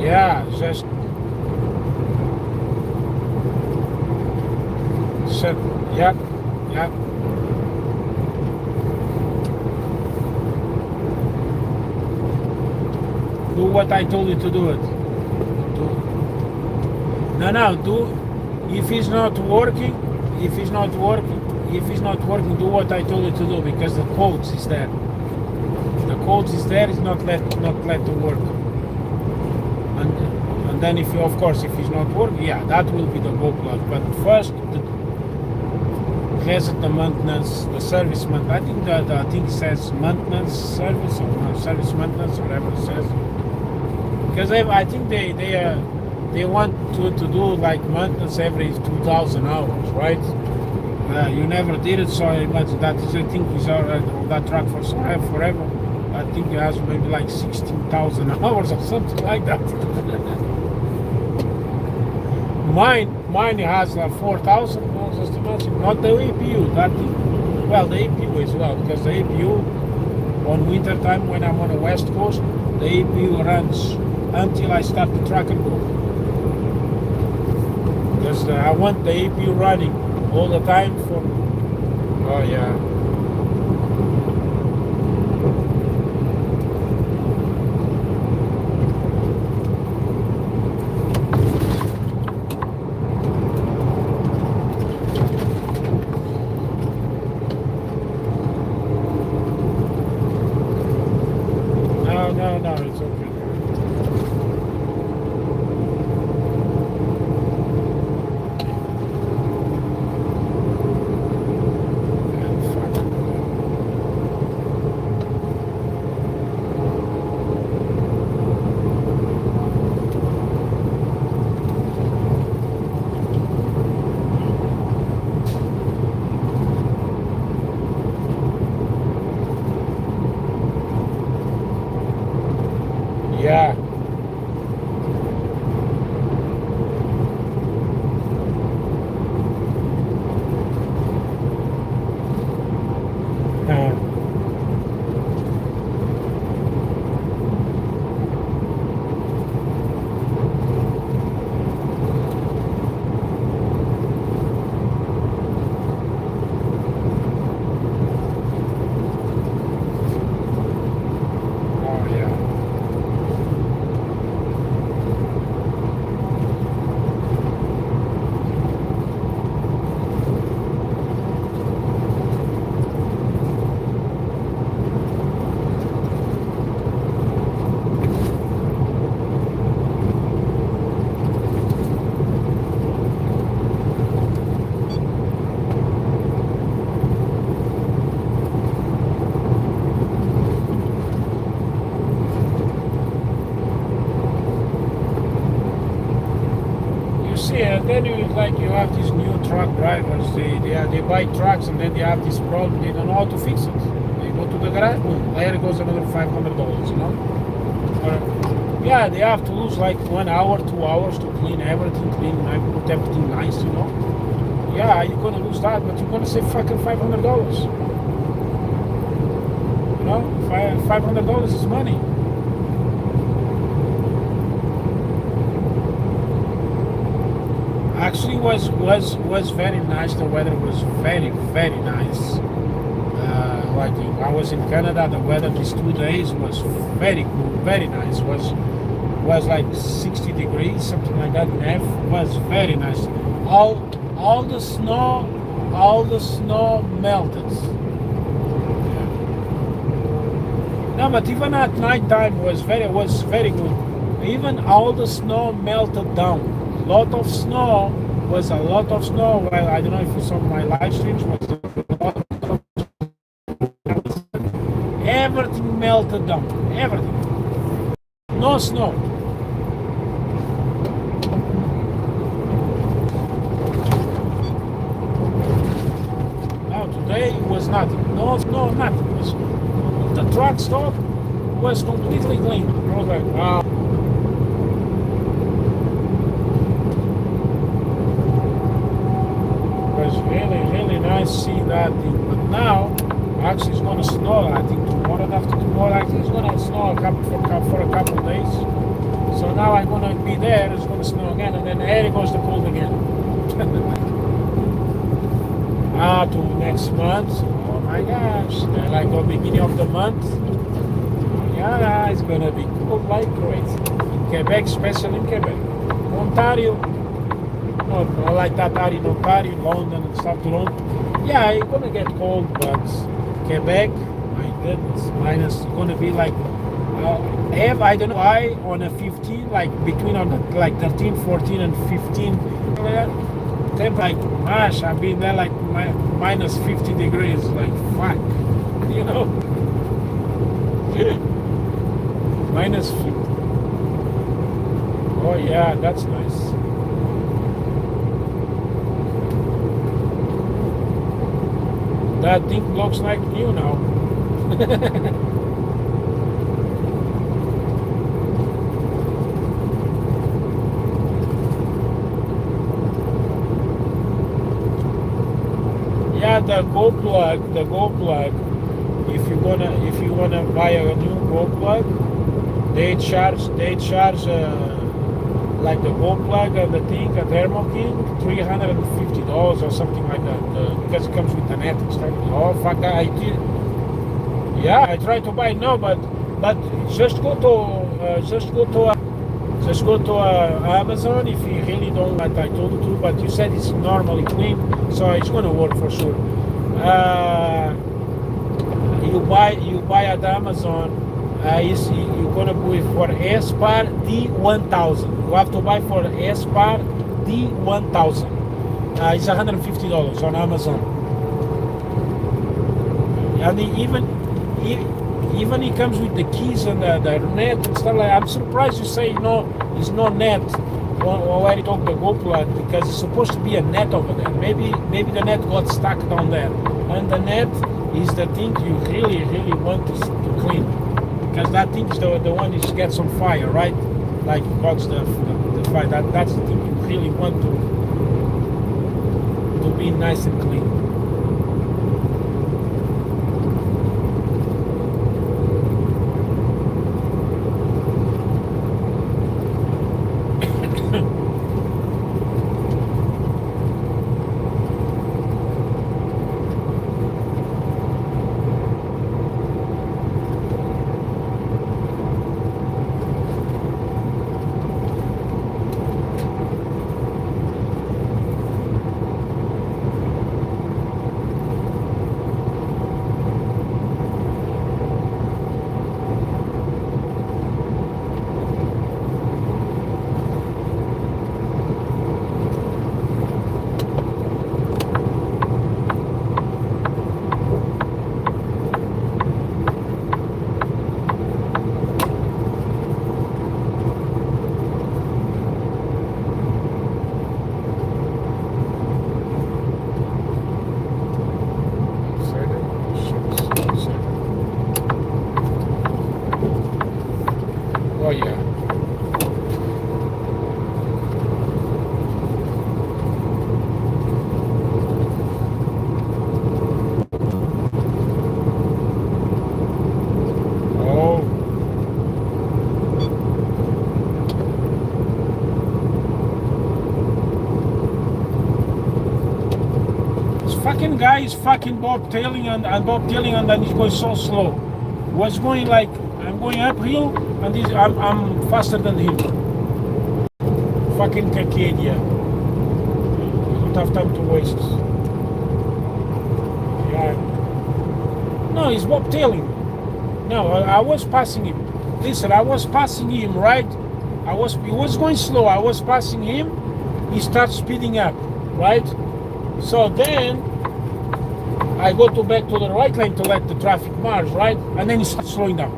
Yeah, just said, yeah, yeah. Do what I told you to do it. No, do. If it's not working, if it's not working, if it's not working, do what I told you to do because the codes is there. The codes is there. Is not let to work. And then if you, of course, if it's not working, yeah, that will be the go plug. But first, has the maintenance, the service maintenance. I think that I think it says maintenance service or service maintenance, whatever it says. Because I think they want to do like maintenance every 2,000 hours, right? You never did it, so I imagine that is, I think is already on that truck for forever. I think it has maybe like 16,000 hours or something like that. Mine has 4,000. Just imagine, not the APU. That well, the APU as well, because the APU on winter time when I'm on the west coast, the APU runs until I start the truck and go. Because I want the APU running all the time for. Oh yeah. No, it's okay. Yeah. And then you have these new truck drivers. They buy trucks and then they have this problem. They don't know how to fix it. They go to the garage, boom, there goes another $500. You know. Yeah, they have to lose like 1 hour, 2 hours to clean everything, put everything nice. You know. Yeah, you're gonna lose that, but you're gonna save fucking $500. You know, $500 is money. Actually was very nice. The weather was very nice. Like I was in Canada, the weather these 2 days was very cool, very nice. Was like 60 degrees, something like that. Was very nice. All the snow melted. Yeah. No, but even at night time was very good. Even all the snow melted down. Lot of snow. Was a lot of snow. Well, I don't know if you saw my live streams. Was a lot of everything melted down. Everything. No snow. no, nothing. The truck stop was completely clean. I was like, wow. It was really, really nice to see that thing. But now, actually, it's going to snow. I think tomorrow and after tomorrow, I think it's going to snow for a couple of days. So now I'm going to be there. It's going to snow again, and then there it goes the cold again. To next month. Oh my gosh! Like the beginning of the month. Yeah, it's going to be cold like crazy. In Quebec, especially in Quebec. Ontario. Not like that area in Ontario, London and stuff. Toronto. Yeah, it's going to get cold, but Quebec, my goodness, minus it's going to be like. I don't know why on a 15, like between on the, like 13, 14 and 15, temp like gosh, I've been there like minus 50 degrees, like fuck, you know, minus 50. Oh yeah, that's nice. That thing looks like new now. Yeah, the go plug. If you wanna buy a new go plug, they charge like the go plug and the thing, a Thermo King, $350 or something like that, because it comes with the net and stuff. Oh fuck, I did. Yeah, I tried to buy it now, but just go to Amazon if you really don't like I told you to. But you said it's normally clean, so it's gonna work for sure. You buy at Amazon. You're gonna buy for S-Par D1000. You have to buy for S-Par D1000. It's $150 on Amazon, and even it comes with the keys and the net and stuff like that. I'm surprised you say no, it's no net where you talk the go plug, because it's supposed to be a net over there. Maybe the net got stuck down there, and the net is the thing you really want to clean, because that thing is the one that gets on fire, right? Like it got the fire. That's the thing you really want to be nice and clean. Oh yeah. Oh. This fucking guy is fucking bobtailing and then he's going so slow. Was going like I'm going uphill and I'm faster than him. Fucking Cacadia. Don't have time to waste. Yeah. No, he's bobtailing. No, I was passing him. Listen, I was passing him, right? He was going slow. I was passing him. He starts speeding up, right? So then I go back to the right lane to let the traffic march, right? And then he starts slowing down.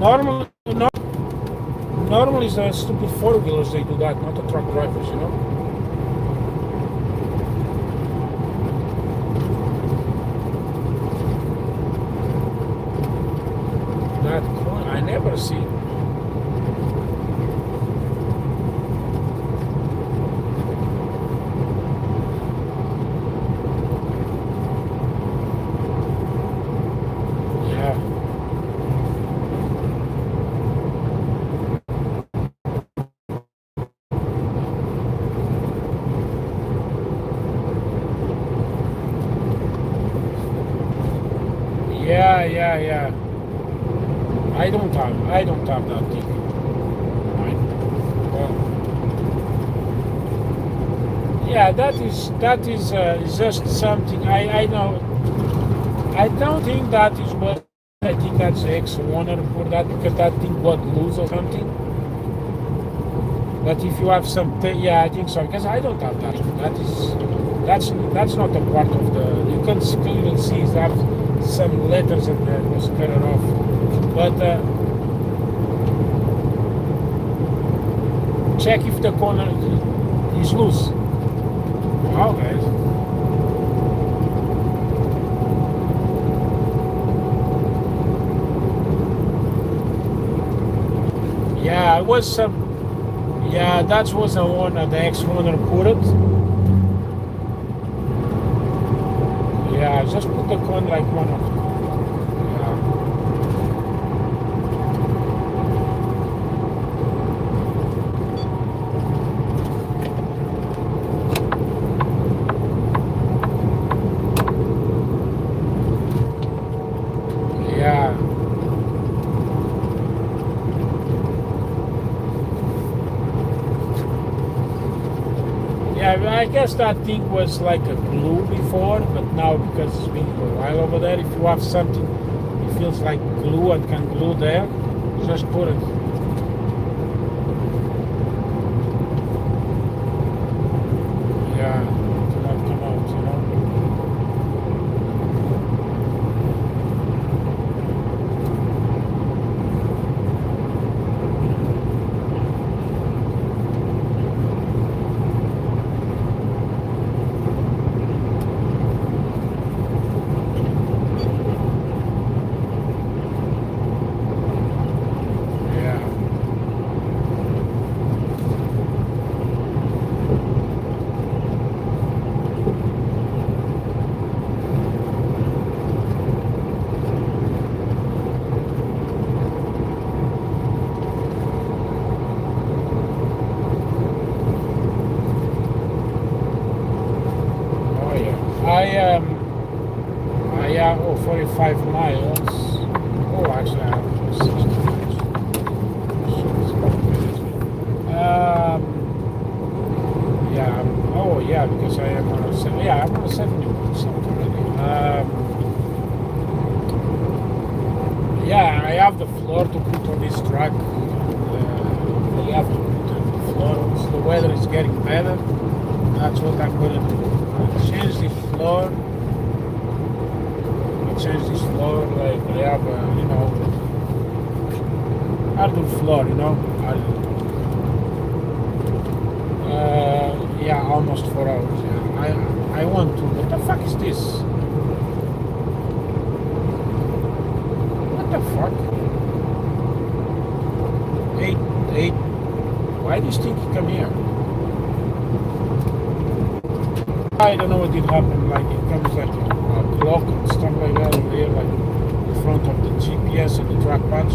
Normally it's the stupid four-wheelers they do that, not the truck drivers, you know? gotta see. Yeah. I don't have that thing. Well, yeah, that is just something I know. I don't think that is what I think that's the ex-owner for that, because that thing got loose or something. But if you have some, yeah, I think so, because I don't have that. That's not a part of the. You can clearly see that some letters in there was cut it off. But check if the corner is loose. Okay. Yeah, it was some. Yeah, that was the one that the ex-owner put it. Yeah, just put the con like one of them. Yeah. Yeah, I guess that thing was like a glue before, but now because it's been a while over there, if you have something it feels like glue and can glue there, just put it. Yeah, to not come out, you know. I 45 miles. Oh, actually, I have 60 miles. Yeah, because I am on a 70. Yeah, I'm on a 70 something already. Yeah, I have the floor to put on this truck. I have to put on the floor. So the weather is getting better. That's what I'm going to do. I'll change the floor. Change this floor, like I have, you know, I'll do floor, you know. Yeah, almost 4 hours. Yeah, I want to. What the fuck is this? What the fuck? Eight. Why do you think he come here? I don't know what did happen. Like it comes like a clock and stuff like that over here, like in front of the GPS and the track patch.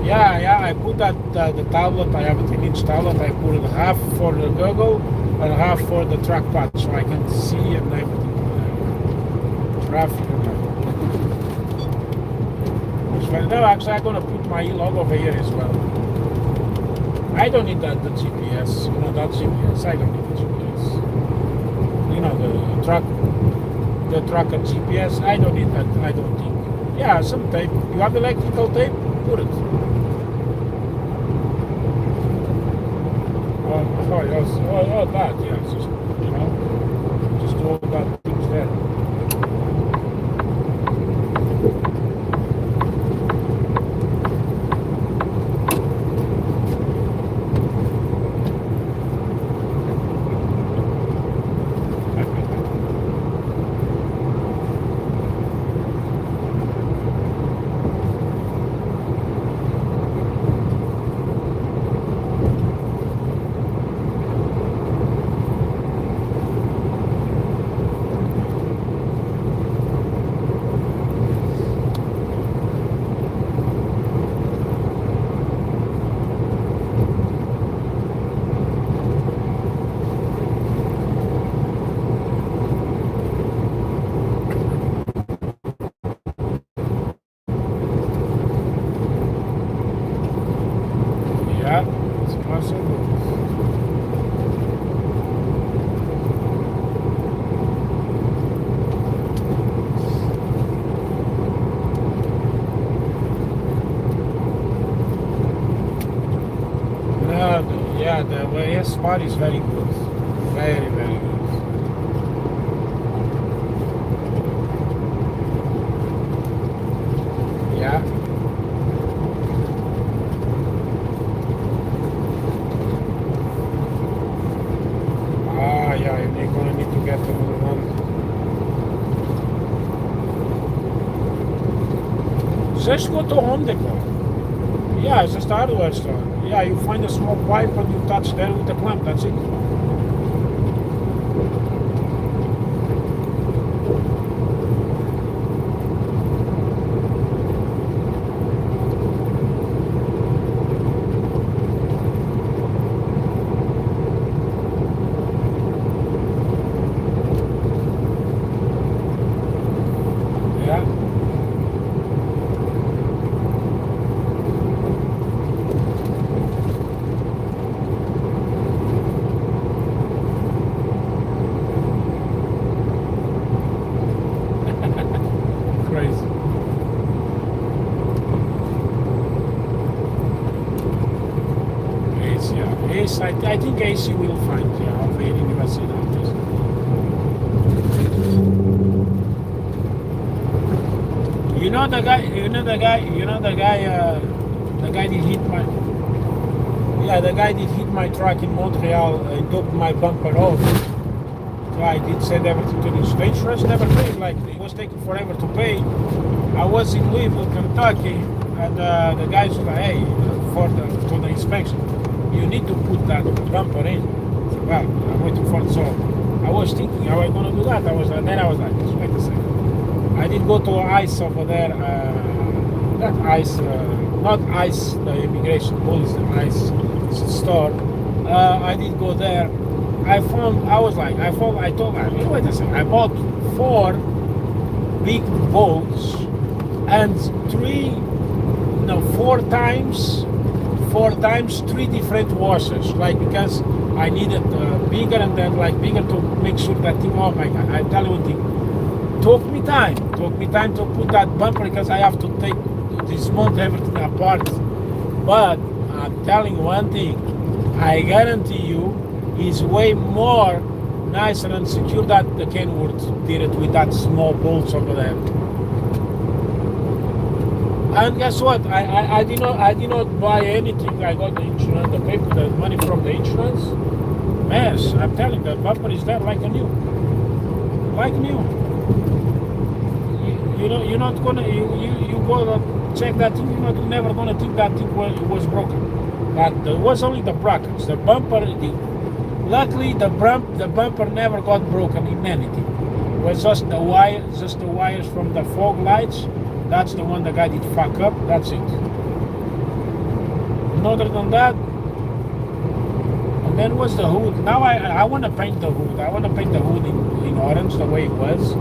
Yeah, I put that the tablet. I have a 10-inch tablet. I put it half for the Google and half for the track patch, so I can see and everything. Traffic and everything. No, actually, I'm gonna put my log over here as well. I don't need the GPS. You know that GPS. I don't need the GPS. You know the truck and GPS. I don't need that. I don't think. Yeah, some tape. You have electrical tape? Put it. Oh, that. Yeah, it's just, you know, just all that things there. Yeah, the AS spot is very good. Very, very good. Yeah. Yeah, you're gonna need to get another one. Just go to Home Depot. Yeah, it's just a hardware store. Yeah, you find a small pipe and you touch there with the clamp, that's it. Yeah. Crazy. Ace, yeah. Ace, I think AC will find, yeah, I'll be in USA now. You know the guy, the guy did hit my, yeah, the guy did hit my truck in Montreal and took my bumper off. So I did send everything to the state. Insurance never paid, like it was taking forever to pay. I was in Louisville, Kentucky, and the guys were like, hey, for the inspection, you need to put that bumper in. I said, well, I'm waiting for it. So I was thinking, how am I going to do that? Then I was like, just wait a second. I did go to ICE over there, not ICE, not ICE, the immigration police, the ICE store. I did go there. I told her, wait a second, I bought 4 big bolts and 4 times 3 different washers, like because I needed bigger and then like bigger to make sure that thing, oh my God, I tell you one thing, took me time to put that bumper because I have to dismount everything apart. But I'm telling you one thing, I guarantee you, is way more nicer and secure that the Kenworth did it with that small bolts over there. And guess what? I did not buy anything. I got the insurance, the paper, the money from the insurance. Yes, I'm telling you, the bumper is there like new. Like new. You're not gonna you go check that thing. You're never gonna think that thing was broken. But it was only the brackets, the bumper. Luckily, the bumper never got broken in anything. It was just the wires from the fog lights. That's the one the guy did fuck up. That's it. And other than that, and then was the hood. Now I want to paint the hood. I want to paint the hood in orange the way it was,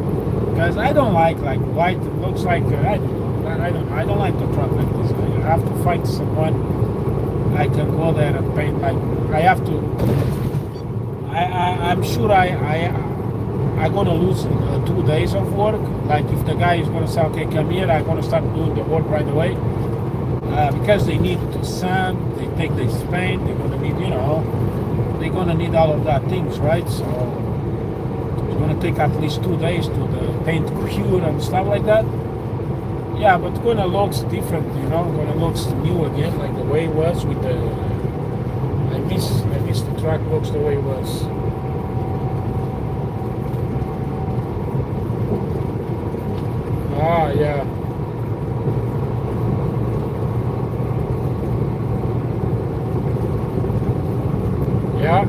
because I don't like white. It looks like I don't like the truck like this. I have to find someone I can go there and paint. Like I have to. I'm sure I'm gonna lose 2 days of work. Like if the guy is gonna say, okay, come here, I'm gonna start doing the work right away. Because they need to sand, they take this paint, they're gonna need, they're gonna need all of that things, right? So it's gonna take at least 2 days to the paint cure and stuff like that. Yeah, but it's gonna look different, gonna look new again, like the way it was with the. I miss the truck looks the way it was. Ah, yeah. Yeah.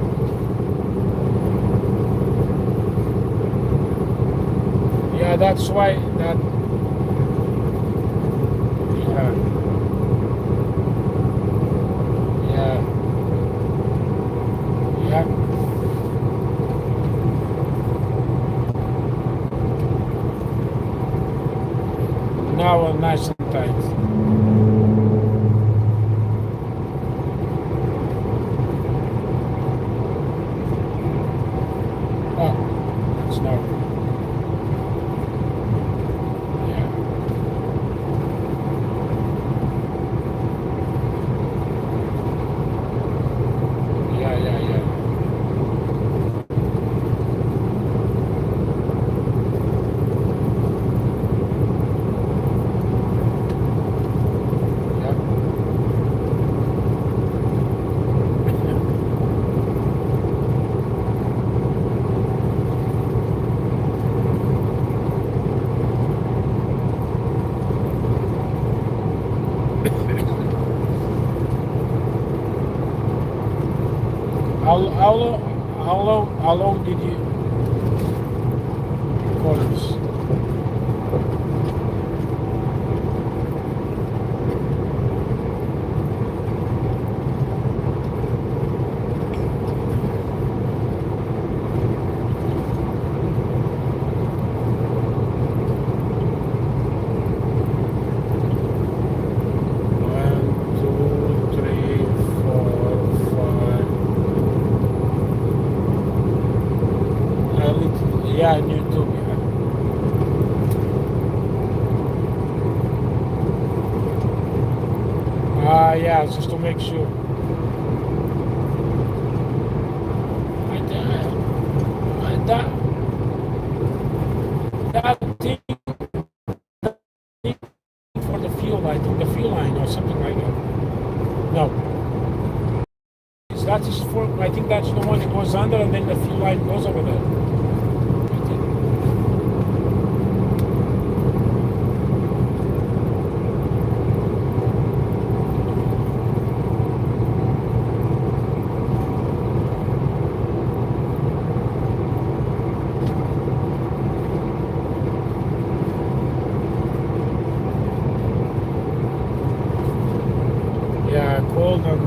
Yeah, that's why that. Yeah. Yeah. Yeah. Now nice and tight. Oh, that's not. how long did you call this? Yeah, I knew too. Yeah, just to make sure. That thing for the fuel, I think the fuel line or something like that. No, that is for. I think that's the one that goes under, and then the fuel line goes over there. Yeah, I called them.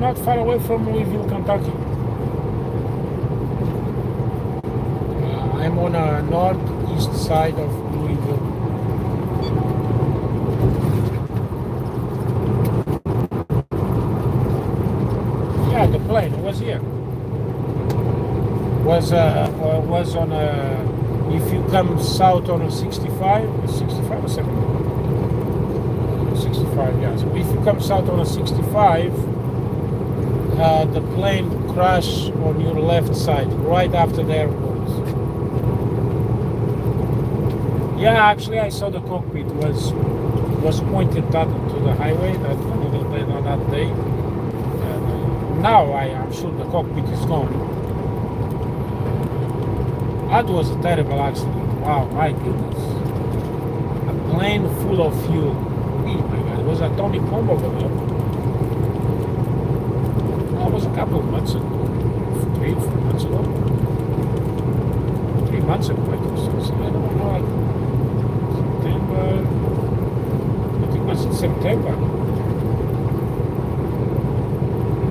Not far away from Louisville, Kentucky. I'm on a northeast side of Louisville. Yeah, the plane was here. Was on a. If you come south on a 65 or 7? 65, yeah. So if you come south on a 65. The plane crashed on your left side, right after the airport. Yeah, actually, I saw the cockpit was pointed up to the highway. That another plane on that day. Now I'm sure the cockpit is gone. That was a terrible accident. Wow, my goodness! A plane full of fuel. Oh my God! It was a atomic bomb over there. That was a couple of months ago. 3 or 4 months ago. 3 months ago, I think so. I don't know. September. I think it was in September.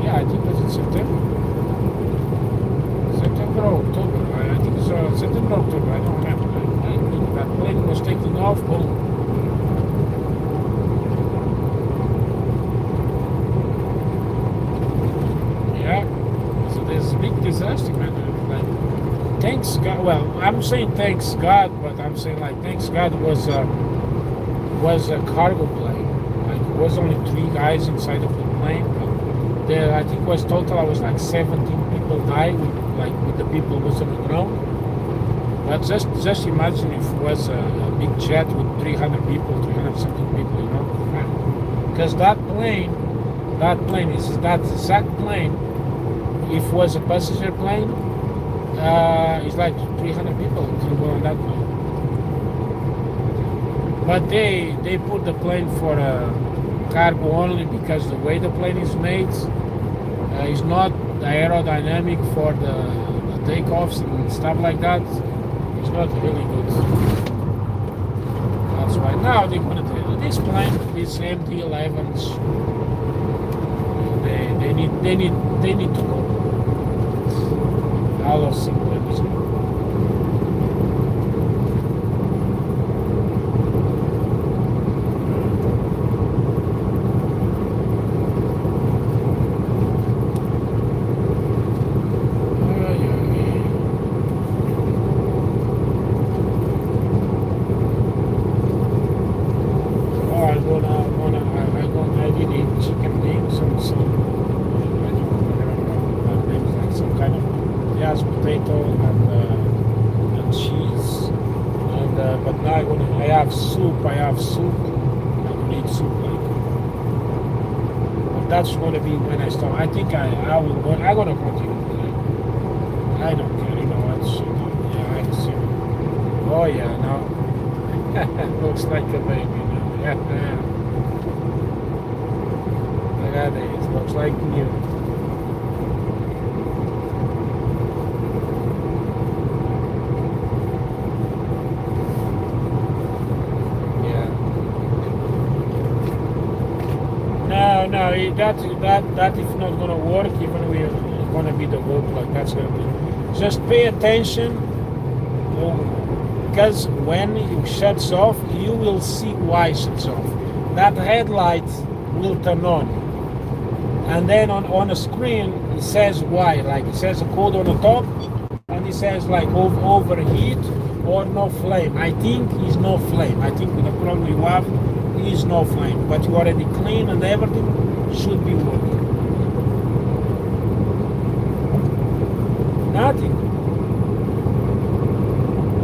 Yeah, I think it was in September. September or October. I think it's September or October. I don't remember. I think that plane was taking off. Boom. Disaster, man. Like, thanks God. Well, I'm saying thanks God, but I'm saying like thanks God was a cargo plane. Like it was only 3 guys inside of the plane. There, I think was total. I was like 17 people died with the people was on the ground. But just imagine if it was a big jet with 300 people, 300 something people, you know? Because that plane is that exact plane. If it was a passenger plane, it's like 300 people can go on that plane. But they put the plane for cargo only because the way the plane is made is not aerodynamic for the takeoffs and stuff like that. It's not really good. That's why now they're gonna do this plane, these MD-11s. They need to go. All of simple. and cheese. And but now I have soup. I don't eat soup like. But that's gonna be when I start. I think I will go. I'm gonna continue with it. I don't care. You know what? Yeah, I see. Oh yeah, now looks like a baby now. Yeah. Look at it. It looks like new. No, that is not gonna work. Even we're gonna be the goal like that's gonna be. Just pay attention, because when it shuts off, you will see why it shuts off. That headlight will turn on, and then on a screen it says why. Like it says a code on the top, and it says like overheat or no flame. I think it's no flame. I think the problem you have is no flame, but you already clean and everything should be working. Nothing.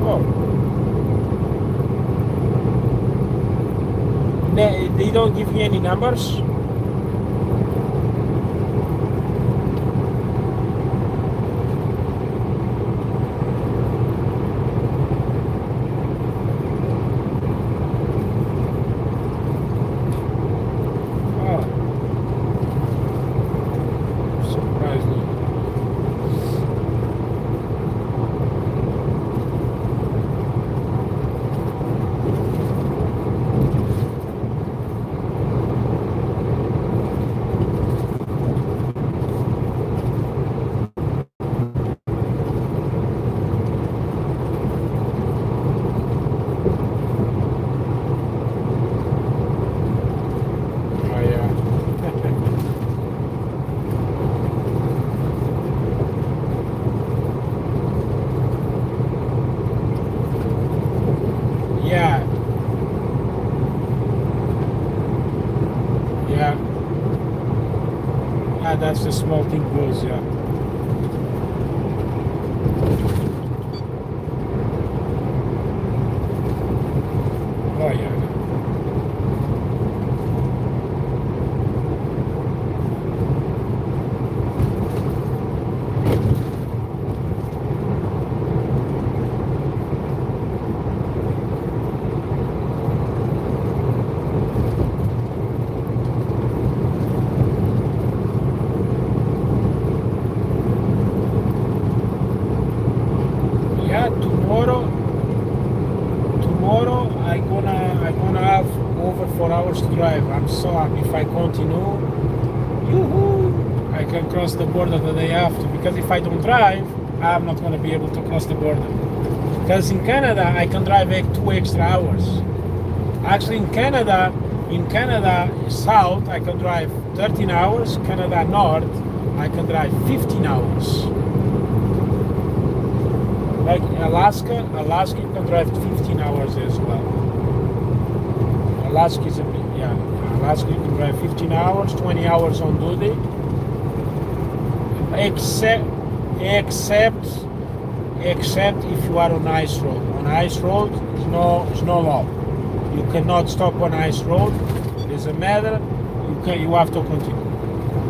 Oh. They don't give me any numbers. That's the small thing goes, yeah. Oh yeah. To drive. I'm so happy. If I continue, I can cross the border the day after. Because if I don't drive, I'm not going to be able to cross the border. Because in Canada, I can drive 2 extra hours. Actually, in Canada South, I can drive 13 hours. Canada North, I can drive 15 hours. Like Alaska, you can drive 15 hours as well. Alaska is Alaska you can drive 15 hours, 20 hours on duty. Except if you are on ice road. On ice road, it's no law. You cannot stop on ice road. It is a matter. You have to continue.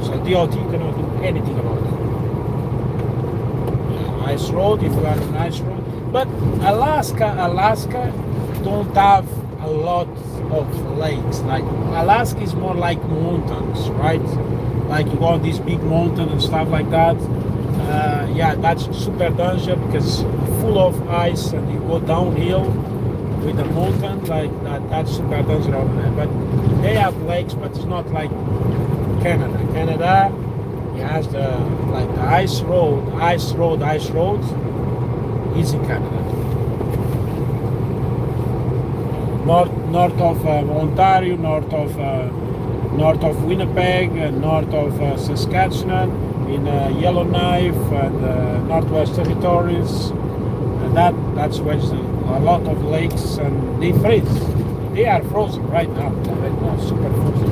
So DOT cannot do anything about it. Ice road, if you are on ice road. But Alaska don't have a lot of lakes. Like Alaska is more like mountains, right? Like you go on this big mountain and stuff like that. Yeah, that's super dangerous because full of ice and you go downhill with the mountain like that. That's super dangerous over there. But they have lakes, but it's not like Canada. Canada, it has the ice road is in Canada. North of Ontario, north of Winnipeg, and north of Saskatchewan, in Yellowknife and Northwest Territories, and that's where there's a lot of lakes, and they freeze. They are frozen right now, super frozen.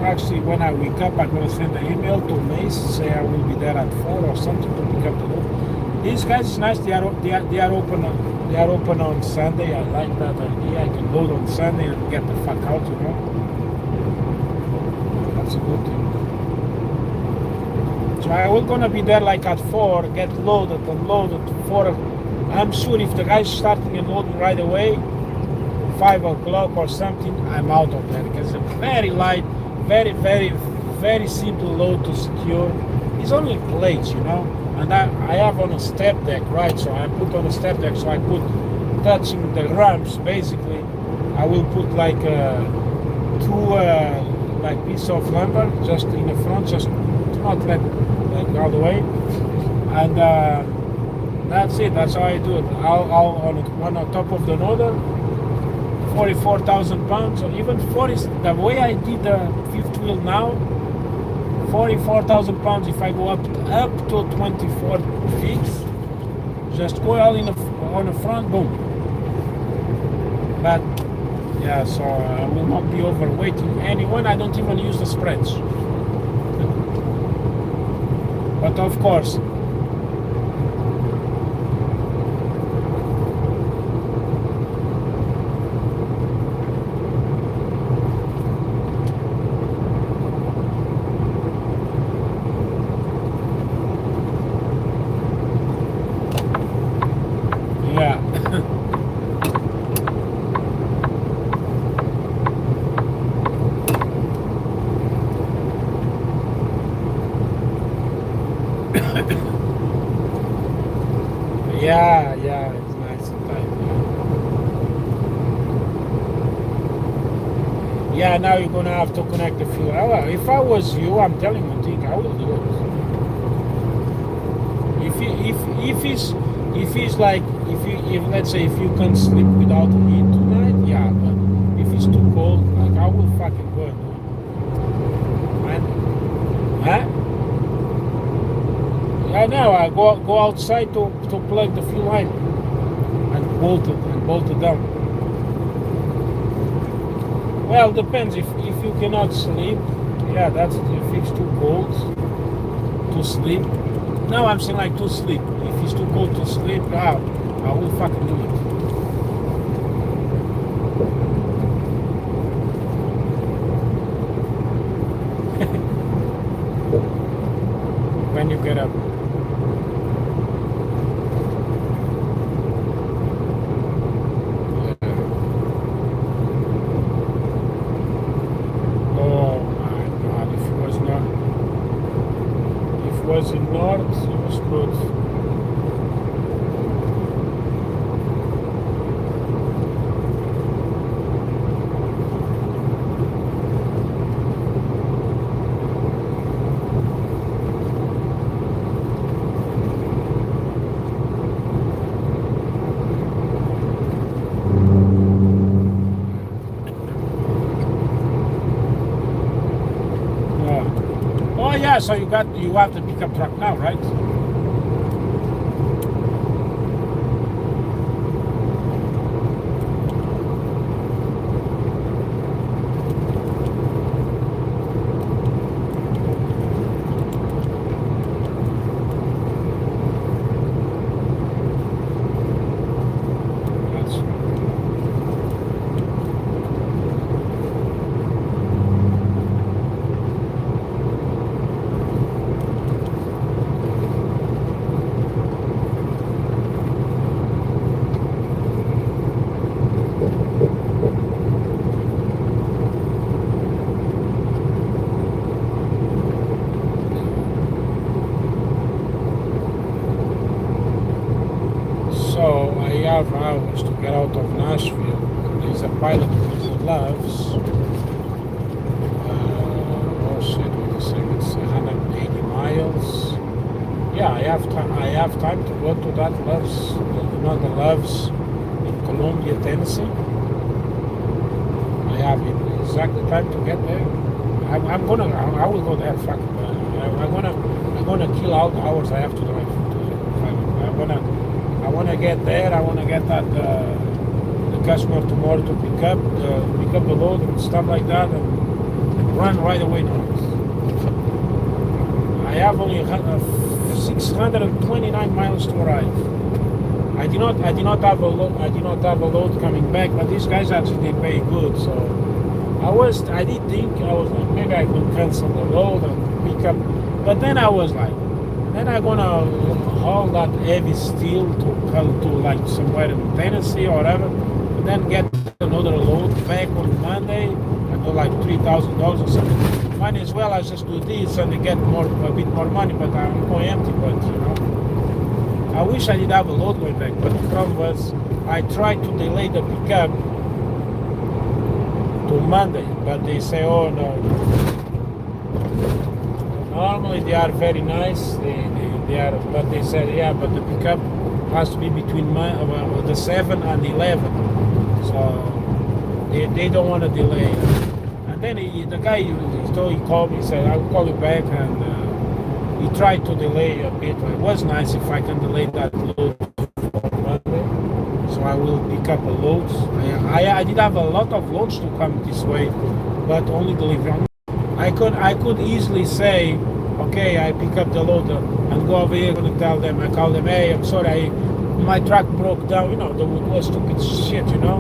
actually, when I wake up, I'm gonna send an email to Mace, say I will be there at 4 or something to pick up the load. These guys is nice. They are open. They are open on Sunday. I like that idea. I can load on Sunday and get the fuck out. That's a good thing. So I will gonna be there like at 4, get loaded and loaded 4. I'm sure if the guy's starting and loading right away, 5 o'clock or something, I'm out of there because it's very light, very, very, very simple load to secure. It's only plates, and I have on a step deck, right? So I put on a step deck, so I put touching the ramps basically. I will put like 2 like piece of lumber just in the front, just to not let like all the way, and that's it. That's how I do it. I'll on one on top of the other. 44,000 pounds, or even 40. The way I did the fifth wheel now, 44,000 pounds. If I go up to 24 feet, just go all on the front, boom. But yeah, so I will not be overweighting anyone. I don't even use the spreads. But of course, yeah. Yeah, it's nice and tight. Yeah, now you're gonna have to connect the fuel. Well, if I was you, I'm telling you, Dick, I will do it. If let's say if you can sleep without me tonight, yeah. But if it's too cold, like I will fucking go and do it. Huh? Yeah, now I go outside to plug the fuel line and bolt it down. Well, depends. If you cannot sleep, yeah, that's it. If it's too cold to sleep. No, I'm saying like to sleep. If it's too cold to sleep, I will fucking do it. When you get up. Was in north, it was good. Oh yeah, so you have the pickup truck now, right? So I have hours to get out of Nashville. There's a pilot who loves. Oh shit! Wait a second. It's 180 miles. Yeah, I have time. I have time to go to that Loves. The Loves in Columbia, Tennessee. I have exactly time to get there. I will go there. Fuck. I'm gonna kill all the hours I have to drive. I wanna get there. I wanna get that the customer tomorrow to pick up the load and stuff like that. And run right away noise. I have only 629 miles to arrive. I did not have a load coming back, but these guys actually pay good. So I did think I was like, maybe I could cancel the load and pick up, but then I was like, then I'm gonna haul that heavy steel to like somewhere in Tennessee or whatever, and then get another load back on Monday and do like $3,000 or something. Might as well I just do this and get a bit more money, but I'm going empty. But you know, I wish I did have a load going back, but the problem was I tried to delay the pickup to Monday, but they say, oh no. Normally they are very nice, they are, but they said, yeah, but the pickup has to be between the 7 and 11, so they don't want to delay. And then the guy, he called me, he said, I'll call you back, and he tried to delay a bit. It was nice if I can delay that load for Monday, so I will pick up a load. I did have a lot of loads to come this way, but only delivery. I could easily say, okay, I pick up the load and go over here and tell them, I call them, hey, I'm sorry, my truck broke down, you know, the stupid shit, you know,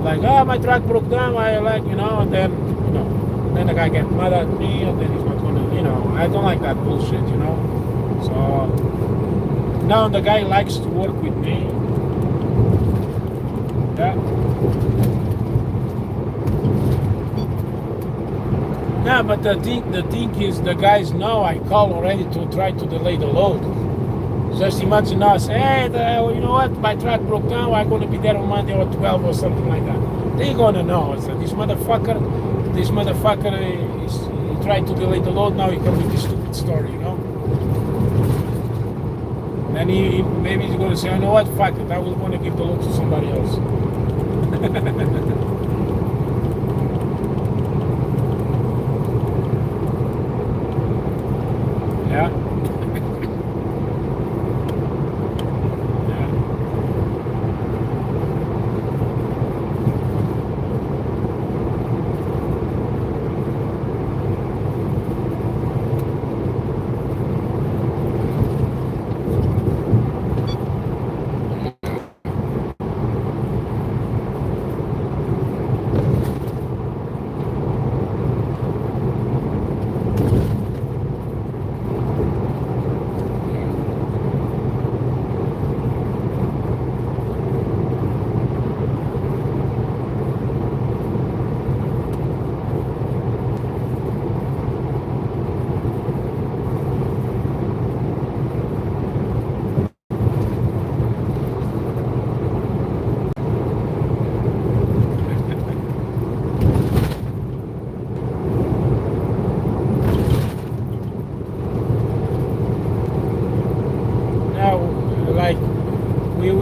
like, oh, my truck broke down, you know, and then, you know, then the guy gets mad at me, and then he's not gonna, you know, I don't like that bullshit, you know, so, now the guy likes to work with me, yeah. Yeah, but the thing is, the guys know I call already to try to delay the load. Just imagine us, hey, you know what, my truck broke down, I'm going to be there on Monday or 12 or something like that. They're going to know. So this motherfucker is trying to delay the load, now he comes with this stupid story, you know. Then maybe he's going to say, you know what, fuck it, I was going to give the load to somebody else. Yeah. We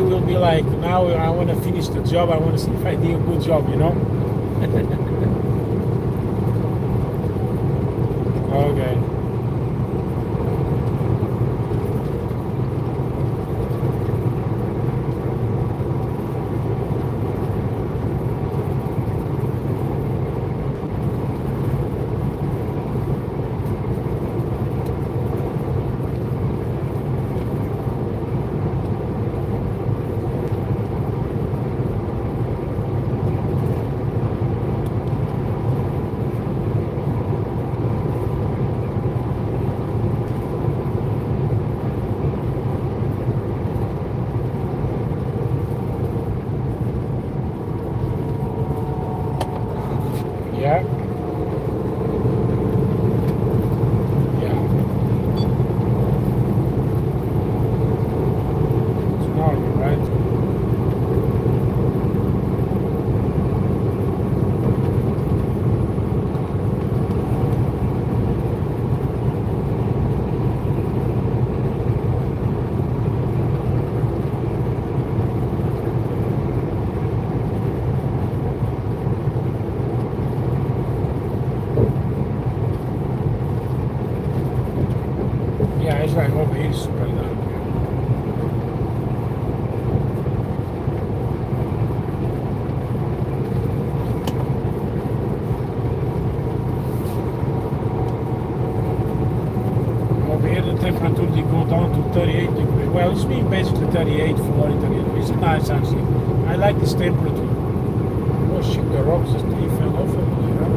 will be like, now I want to finish the job, I want to see if I did a good job, you know. Okay. Yeah. Yeah. It's normal, right? Yeah, it's like over here super loud. down to 38 degrees. Well, it's been basically 38, 40, 38. It's nice actually. I like this temperature. Oh shit, the rocks just fell off over there. Huh?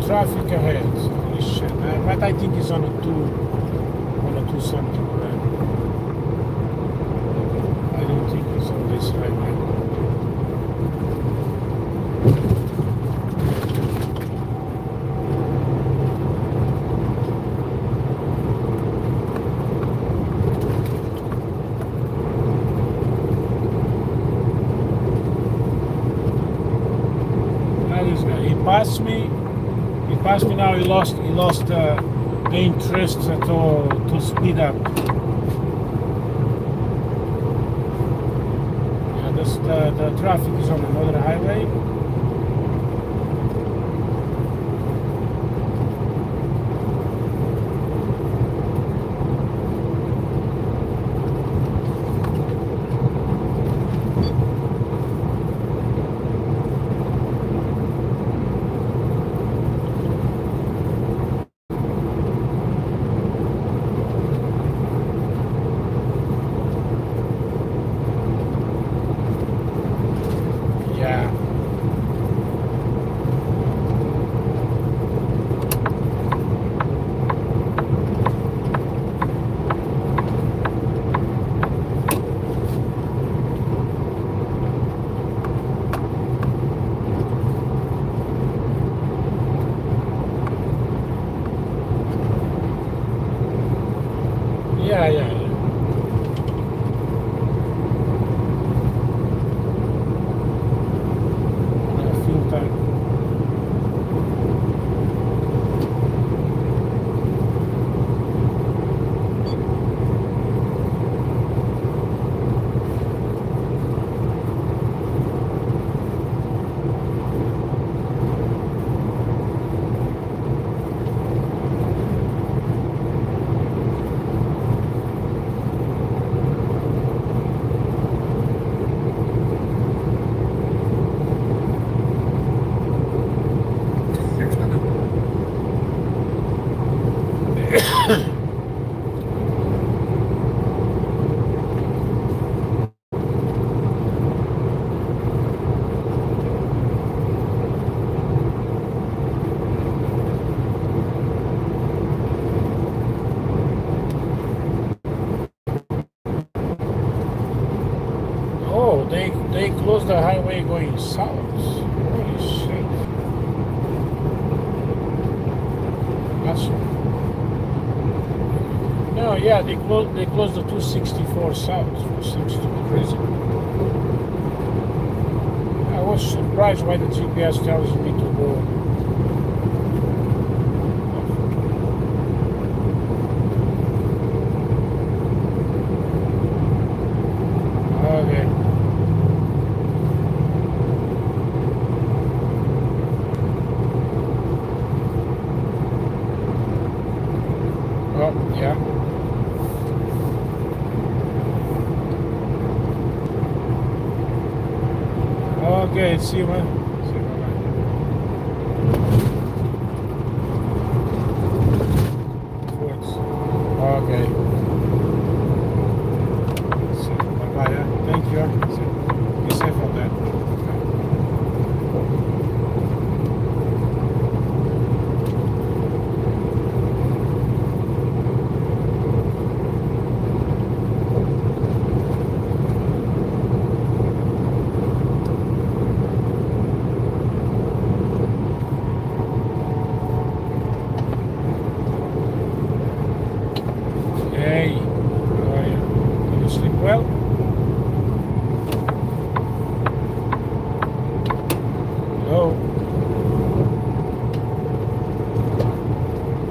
Traffic ahead. Holy shit, man. But I think it's on a two something, man. I don't think it's on this right now. Now this guy, he passed me. Now he lost the interest to speed up. Yeah, the traffic is on another highway. Yeah. Fuel tank. They closed the highway going south. Holy shit. Yeah, they closed the 264 south, which seems to be crazy. I was surprised why the GPS tells me to go. Okay. Oh, yeah. Okay, see you, man. See you, bye-bye. Towards. Okay. See you, bye-bye, yeah. Thank you. See you. Be safe out there. Hey, how are you? Did you sleep well? Hello?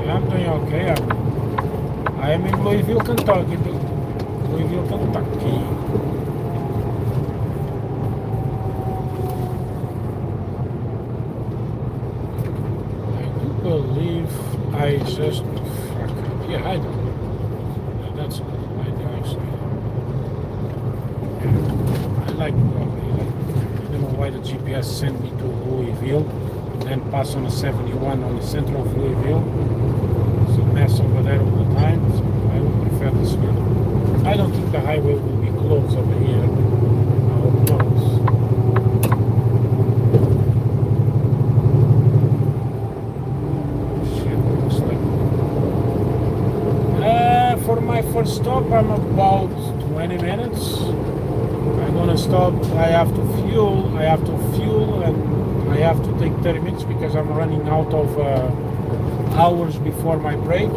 Yeah, I'm doing okay. I am in Louisville, Kentucky. Louisville, Kentucky. I do believe I just... Fuck. Yeah, I do. That's good. I actually. Yeah. I like Broadway. I don't know why the GPS sent me to Louisville, then pass on the 71 on the center of Louisville. It's a mess over there all the time, so I would prefer this one. I don't think the highway will be closed over here. I hope not. Shit, looks like. For my first stop, I'm about 20 minutes. I'm gonna stop. I have to fuel, and I have to take 30 minutes because I'm running out of hours before my break.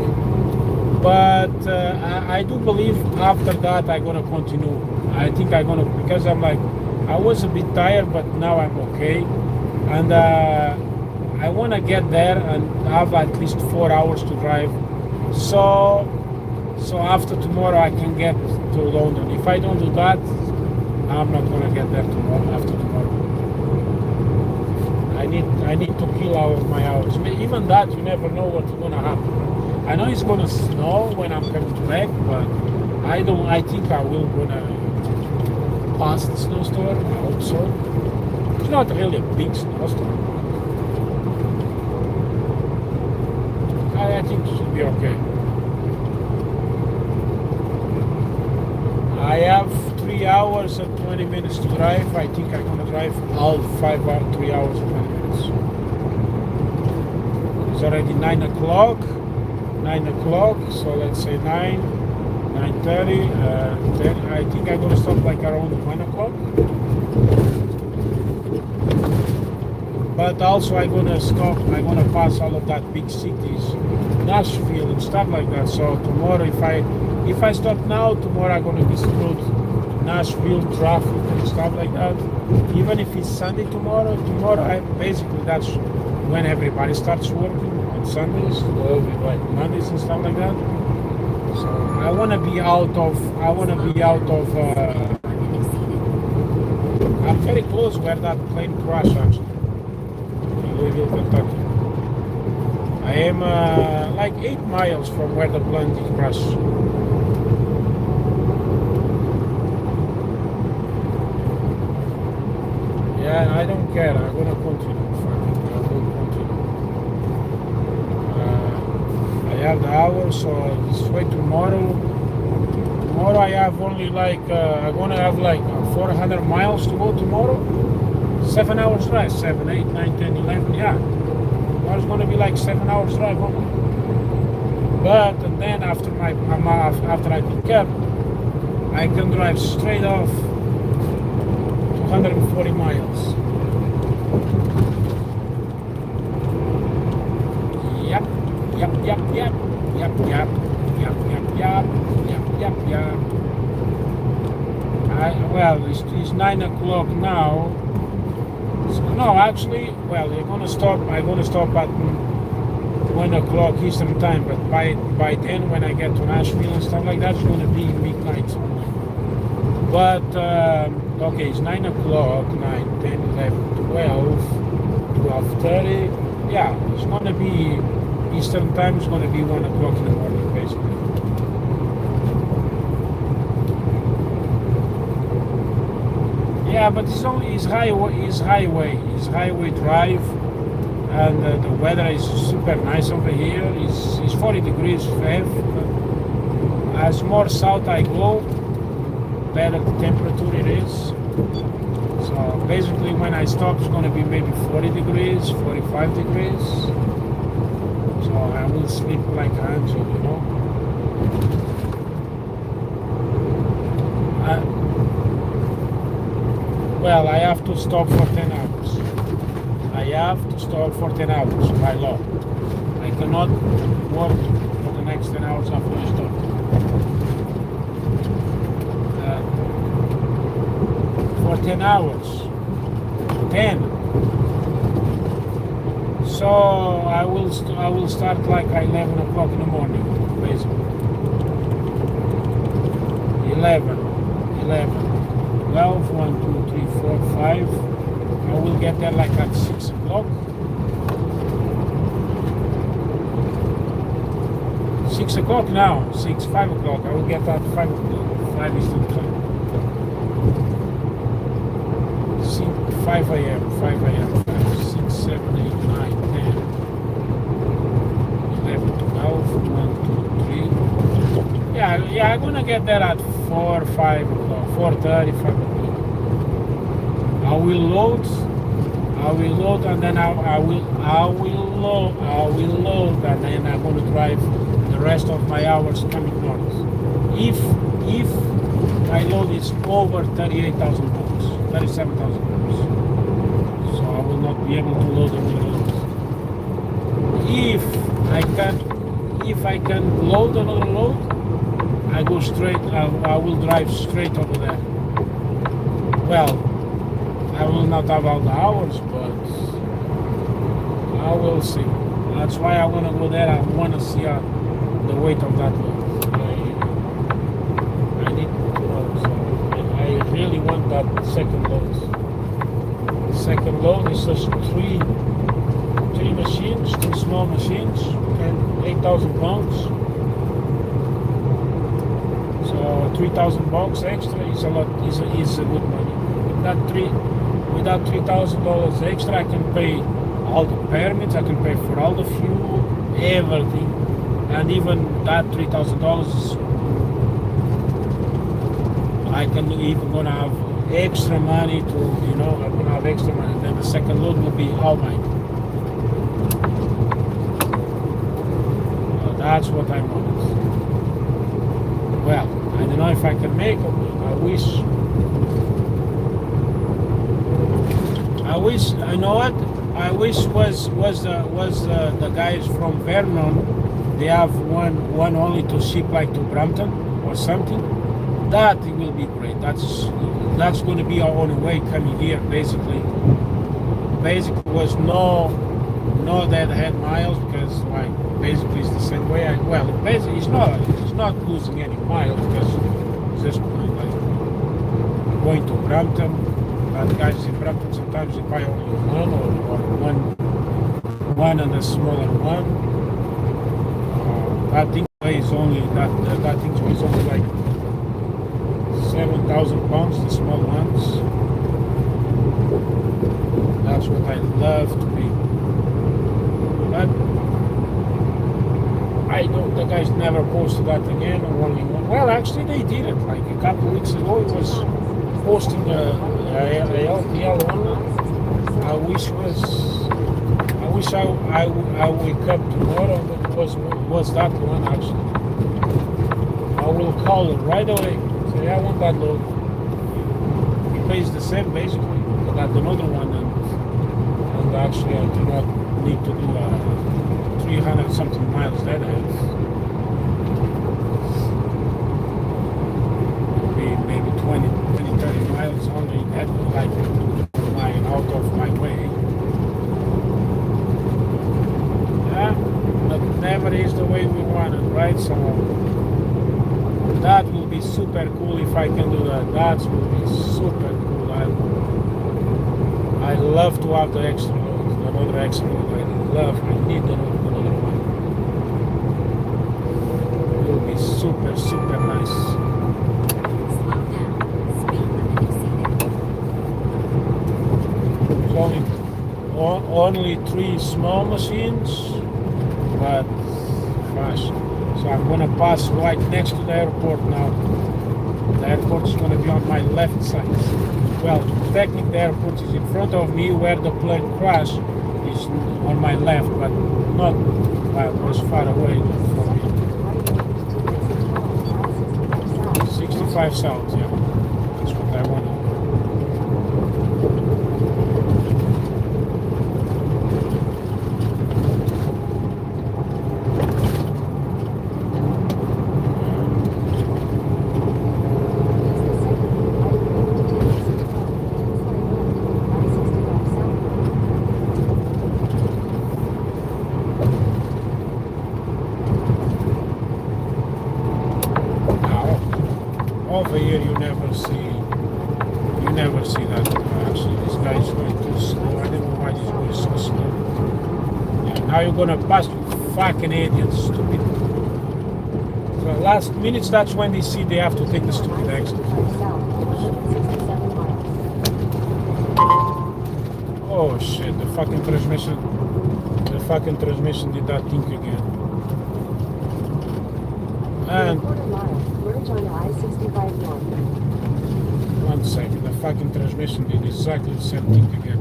But I do believe after that I'm gonna continue. I think I'm gonna, because I'm like, I was a bit tired, but now I'm okay, and I wanna get there and have at least 4 hours to drive. So after tomorrow I can get to London. If I don't do that, I'm not gonna get there tomorrow. After tomorrow, I need to kill my hours. Even that, you never know what's gonna happen. I know it's gonna snow when I'm coming back, but I think I will gonna pass the snowstorm. I hope so. It's not really a big snowstorm. I think it should be okay. I have 3 hours and 20 minutes to drive. I think I'm gonna drive all 3 hours and 20 minutes. It's already 9 o'clock. 9 o'clock, so let's say 9:30. 10. I think I'm gonna stop like around 1 o'clock. But also I'm gonna stop. I'm gonna pass all of that big cities, Nashville and stuff like that. So tomorrow, if I stop now, tomorrow I'm gonna be screwed. Nashville traffic and stuff like that. Even if it's Sunday tomorrow, basically that's when everybody starts working on Sundays, like Mondays and stuff like that. So I wanna be out of. I'm very close where that plane crashed actually. In Louisville, Kentucky. I am like 8 miles from where the plane crashed. Yeah, I don't care. I'm gonna continue. I will continue. I have the hour, so this way tomorrow. Tomorrow I have only like I'm gonna have like 400 miles to go tomorrow. 7 hours drive. 7, 8, 9, 10, 11. Yeah. Tomorrow's gonna be like 7 hours drive only. But and then after I pick up, I can drive straight off 140 miles. Yep. Yeah. Well, it's 9 o'clock now. So, no, actually, well, I'm gonna stop at 1 o'clock Eastern time. But by then, when I get to Nashville and stuff like that, it's gonna be midnight. But okay, it's 9 o'clock, 9, 10, 11, 12, 12:30. Yeah, it's gonna be Eastern time. It's gonna be 1 o'clock in the morning, basically. Yeah, but it's only highway drive, and the weather is super nice over here. It's 40 degrees Fahrenheit. As more south I go, better the temperature it is. So basically, when I stop, it's going to be maybe 40 degrees, 45 degrees. So I will sleep like an angel, you know. Well, I have to stop for 10 hours. I have to stop for 10 hours by law. I cannot work for the next 10 hours after I stop. For 10 hours. 10. So I will start like 11 o'clock in the morning, basically. 11. 12, 1, 2, 3, 4, 5. I will get there like at 6 o'clock. 6 o'clock now, 5 o'clock. I will get at 5 o'clock. 5 is the time. 5 a.m., 5, 6, 7, 8, 9, 10, 11, 12, 1, 2, 3. Yeah, I'm gonna get there at 4, 5 o'clock, 4:30, 5 o'clock. I will load, and then I will load, and then I'm gonna drive the rest of my hours coming north. If my load is over 38,000 pounds, 37,000 pounds, so I will not be able to load another load. If I can load another load, I go straight. I will drive straight over there. Well, I will not have all the hours, but I will see. That's why I want to go there. I want to see the weight of that load. I need to know. So I really want that second load. Second load is just three machines, two small machines, and 8,000 pounds. So $3,000 extra is a lot. Is a good money. With that $3,000 extra, I can pay all the permits. I can pay for all the fuel, everything, and even that $3,000, I can even gonna have extra money to, I'm gonna have extra money. Then the second load will be all mine. That's what I want. Well, I don't know if I can make it. I wish. You know what? I wish was the guys from Vernon. They have one only to ship like to Brampton or something. That it will be great. That's going to be our only way coming here. Basically was no deadhead miles, because like basically it's the same way. Basically it's not losing any miles, because it's just like going to Brampton. And guys in Brampton sometimes they buy only one and a smaller one. That thing weighs only like 7,000 pounds, the small ones. That's what I love to be. But I know the guys never posted that again, or only one. Well, actually they did it like a couple of weeks ago. It was posting a LTL one. I wish I wake up tomorrow that was that one actually. I will call it right away. Say I want that load. He pays the same basically. I got another one, and actually I do not need to do 300 something miles that is. never is the way we want it, right? So that will be super cool if I can do that. That will be super cool. I love to have the extra load, another extra load. I need another one. It will be super, super nice. Only 3 small machines, but fast. So I'm gonna pass right next to the airport now. The airport is gonna be on my left side. Well, technically the airport is in front of me where the plane crashed is on my left, but not as far away from me. 65 south, yeah. That's what I want. Over here you never see that. Actually, this guy is going too slow. I don't know why he's going so slow. Yeah, now you're gonna pass, you fucking idiots, stupid. So last minutes, that's when they see they have to take the stupid exit. Oh shit, the fucking transmission did that thing again. And one second, the fucking transmission did exactly the same thing again.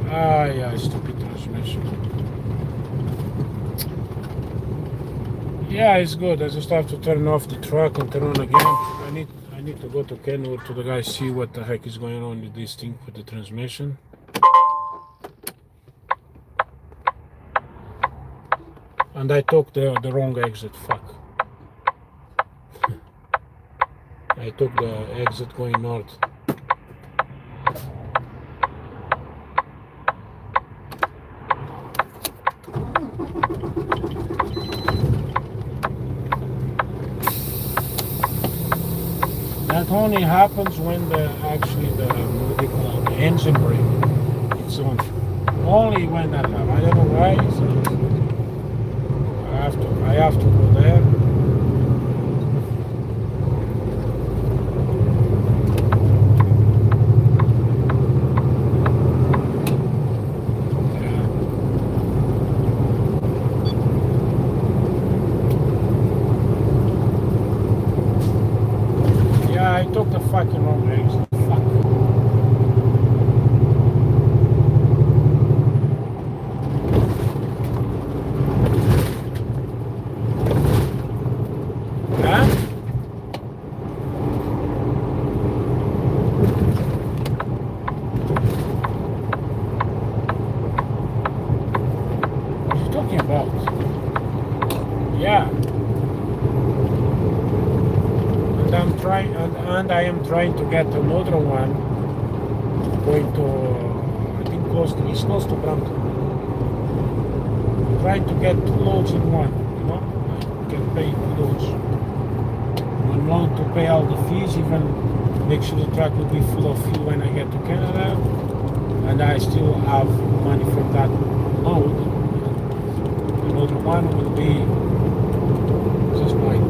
Ah, yeah, stupid transmission. Yeah, it's good. I just have to turn off the truck and turn on again. I need to go to Kenworth to the guy, see what the heck is going on with this thing with the transmission. And I took the wrong exit, fuck. I took the exit going north. That only happens when the engine brake, it's on. Only when that happens. I don't know why. So I have to go there. Yeah, I took the fucking wrong exit. Fuck. Yeah, and I am trying to get another one going to I think it's close to Brampton. Trying to get 2 loads in one, you know, I can pay 2 loads. I'm willing to pay all the fees, even make sure the truck will be full of fuel when I get to Canada, and I still have money for that load. Another one will be just mine.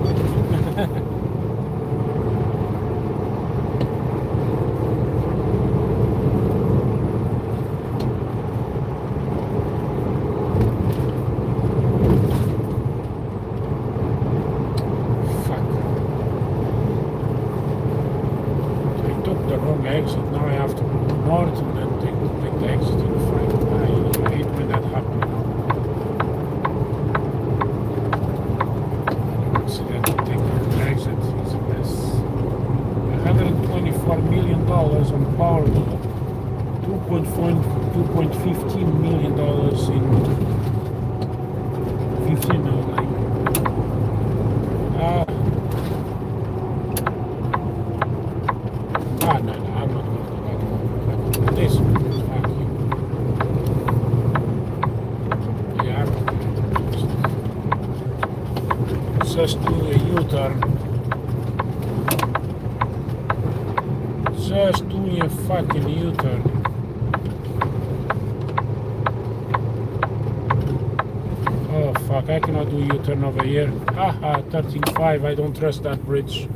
Exit. Now I have to go north and then take the exit in the front. I hate when that happens. Accidentally take the exit is a mess. $124 million on Powerball. $2.15 million in 15 now, like. No. This one, fuck you. Yeah, just doing a U-turn. Just doing a fucking U-turn. Oh fuck, I cannot do U-turn over here. Haha, 13.5, I don't trust that bridge.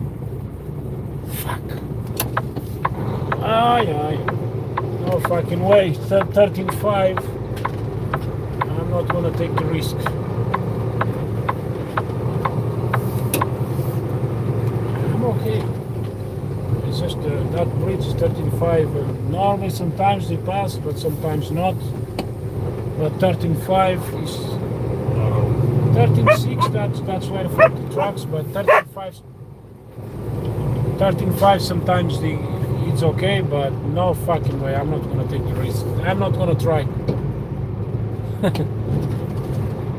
Fuck. Aye, aye. No fucking way. 13.5. I'm not gonna take the risk. I'm okay. It's just that bridge is 13.5. Normally sometimes they pass, but sometimes not. But 13.5 is 13.6. That's where for the trucks. But 13.5 sometimes it's okay, but no fucking way. I'm not gonna take the risk. I'm not gonna try.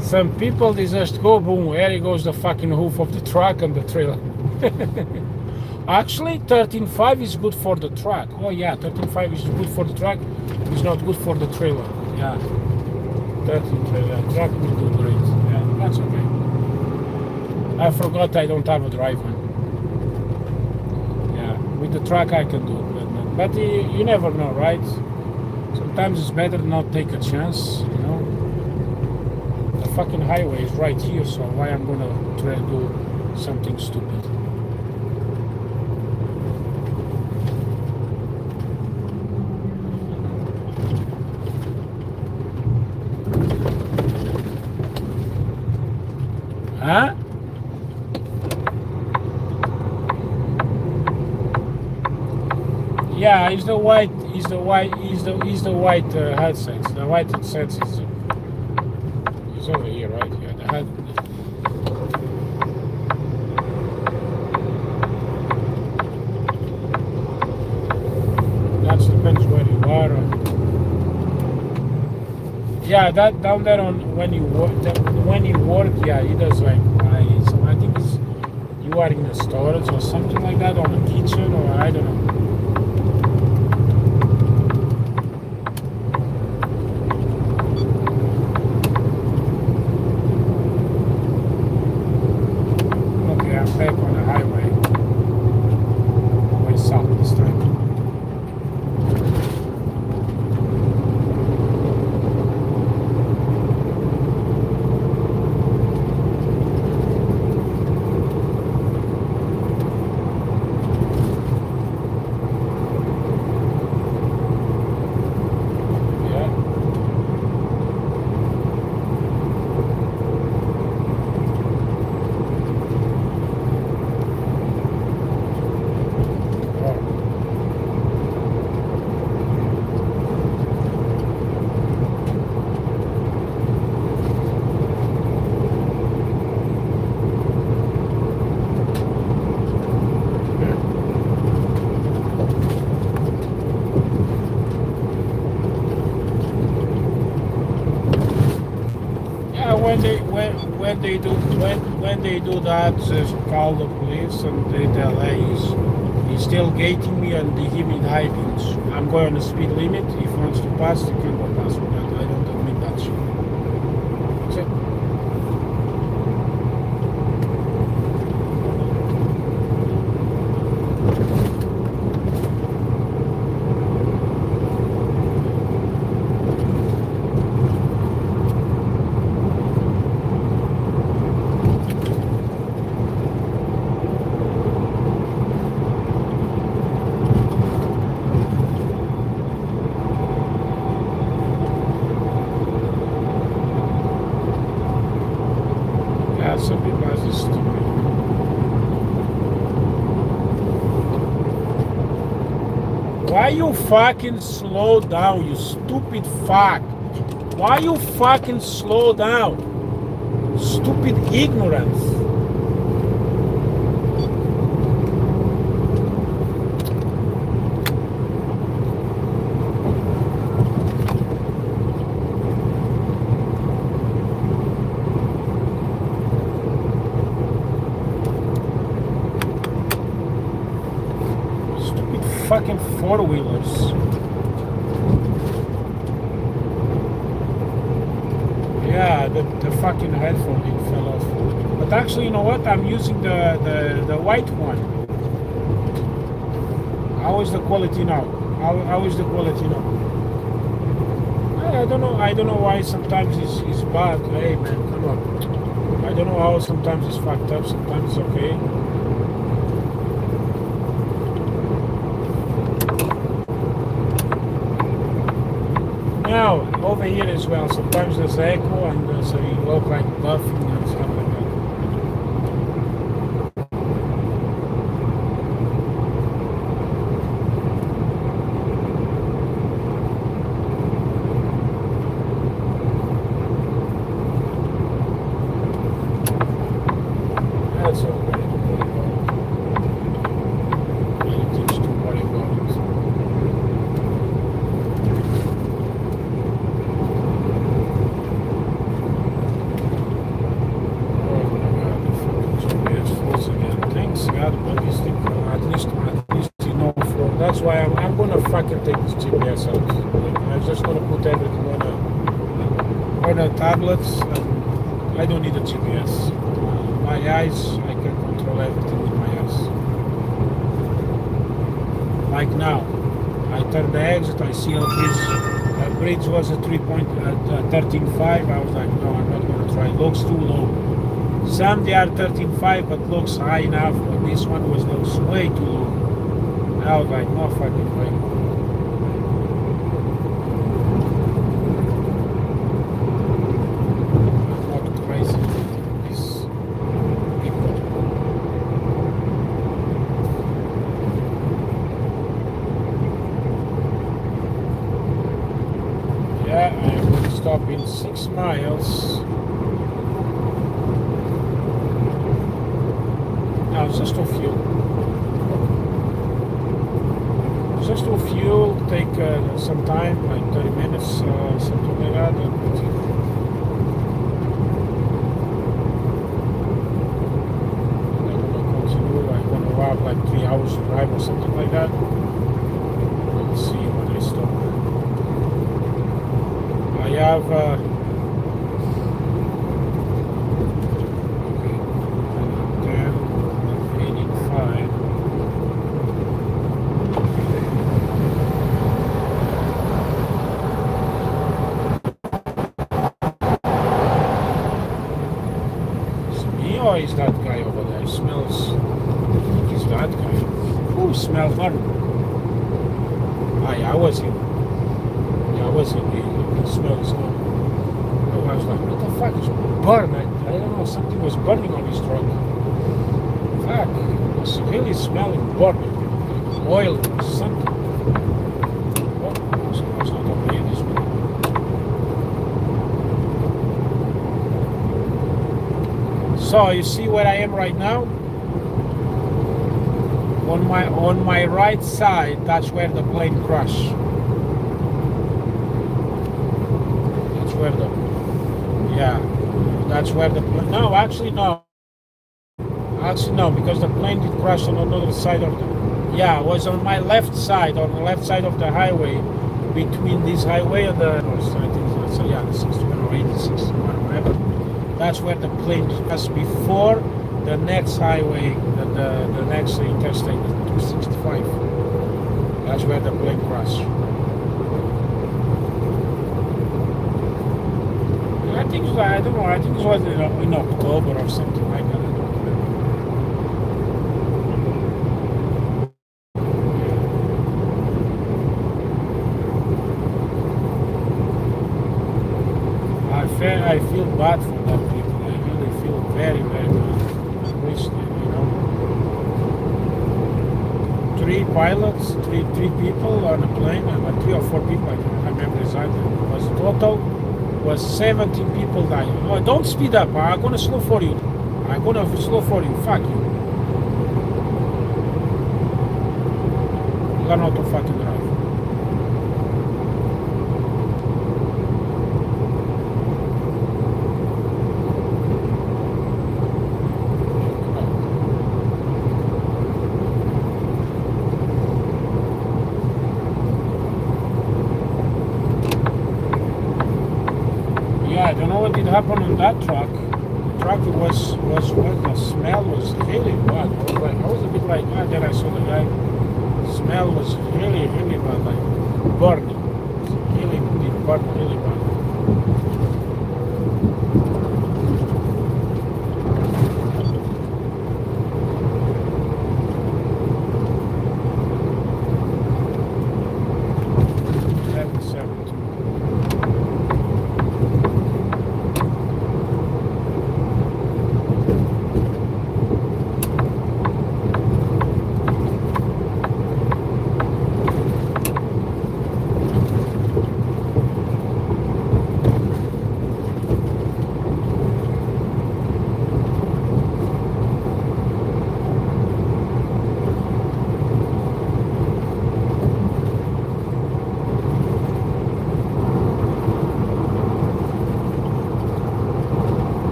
Some people, they just go boom, here goes the fucking hoof of the truck and the trailer. Actually 13.5 is good for the truck. Oh yeah, 13.5 is good for the truck. It's not good for the trailer. Yeah, 13 truck will do great. Yeah, that's okay. I forgot I don't have a driver. Yeah, with the truck I can do it, but you never know, right? Sometimes it's better not take a chance, you know. The fucking highway is right here, so why I'm gonna try to do something stupid? Huh? Yeah, it's the white headsets. The white headsets is over here, right? Yeah, the head. That depends where you are. Yeah, that down there on when you work, yeah, it does like so I think it's you are in a storage or something like that, on a kitchen, or I don't know. Back on the highway, way south this time. When they do that, just call the police and they tell, hey, he's still gating me and they give me the high beams. I'm going on the speed limit. If he wants to pass, he can go pass with that. I don't admit that shit. That's it. Some people are just stupid. Why you fucking slow down, you stupid fuck? Why you fucking slow down? Stupid ignorance. Fucking four-wheelers. Yeah, Yeah, the fucking headphone it fell off. But actually, you know what? I'm using the white one. How is the quality now? How is the quality now? I don't know. I don't know why sometimes it's bad. Hey man, come on. I don't know how sometimes it's fucked up. Sometimes it's okay. Now over here as well. Sometimes there's echo and so you look like buffing and stuff like that. That's okay. Many things to worry about. Oh my God, the fucking GPS falls again. Thanks God, but at least you know for that's why I'm gonna fucking take this GPS out. Like, I'm just gonna put everything on a tablets and I don't need a GPS. My eyes, I can control everything with my eyes. Like now, I turn the exit, I see a bridge. The bridge was a 13.5. I was like, no, I'm not going to try. It looks too low. Some they are 13.5, but looks high enough. But this one looks way too low. I was like, no fucking way. Stop in 6 miles. Now just to fuel. Just to fuel, take some time, like 30 minutes, something like that. And I'm gonna continue. I'm gonna walk like 3 hours drive or something like that. Let's see when I stop. I have okay, 10, 85. Is it me or is that guy over there? It smells. I think it's that guy. Who smells burnt? I was in. Yeah, I was in. The smell is gone. I was like, what the fuck is burn? I don't know, something was burning on his truck. Fuck, it was really smelling burning. Oil or something. Oh, it's not okay this one. So you see where I am right now? On my right side, that's where the plane crashed. That's where the no, actually no, because the plane did crash on another side of the, it was on my left side, on the left side of the highway, between this highway and the, I think that's, the 61 or 86, whatever. That's where the plane crashed before the next highway, the next interstate, 265. That's where the plane crashed. I think it was in October or something like that. I feel bad for that people. I really feel very, very bad. I wish that, three pilots, three people on a plane, and 3 or 4 people, I don't remember exactly. It was total. Was 17 people dying. Oh, don't speed up. I'm gonna slow for you. I'm gonna slow for you. Fuck you. Learn how to fucking drive. Yeah, I don't know what did happen on that truck. The truck was the smell was really bad. I was a bit like, then I saw the guy. The smell was really bad, like burning. It burned really bad.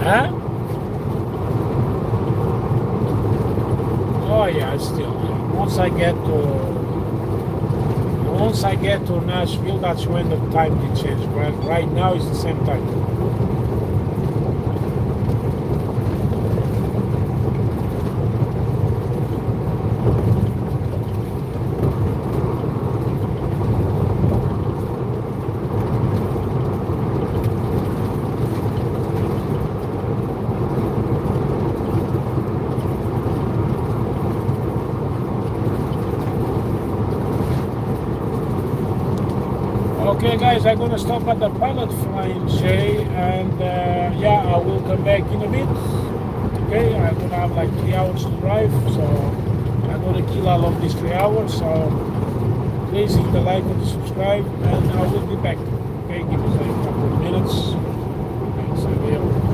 Huh? Oh yeah, still. Once I get to Nashville, that's when the time will change. But right now it's the same time. Okay guys, I'm gonna stop at the pilot flying J, and yeah, I will come back in a bit. Okay, I'm gonna have like 3 hours to drive, so I'm gonna kill all of these 3 hours. So please hit the like and subscribe, and I will be back. Okay, give us like a couple of minutes. Okay, so here.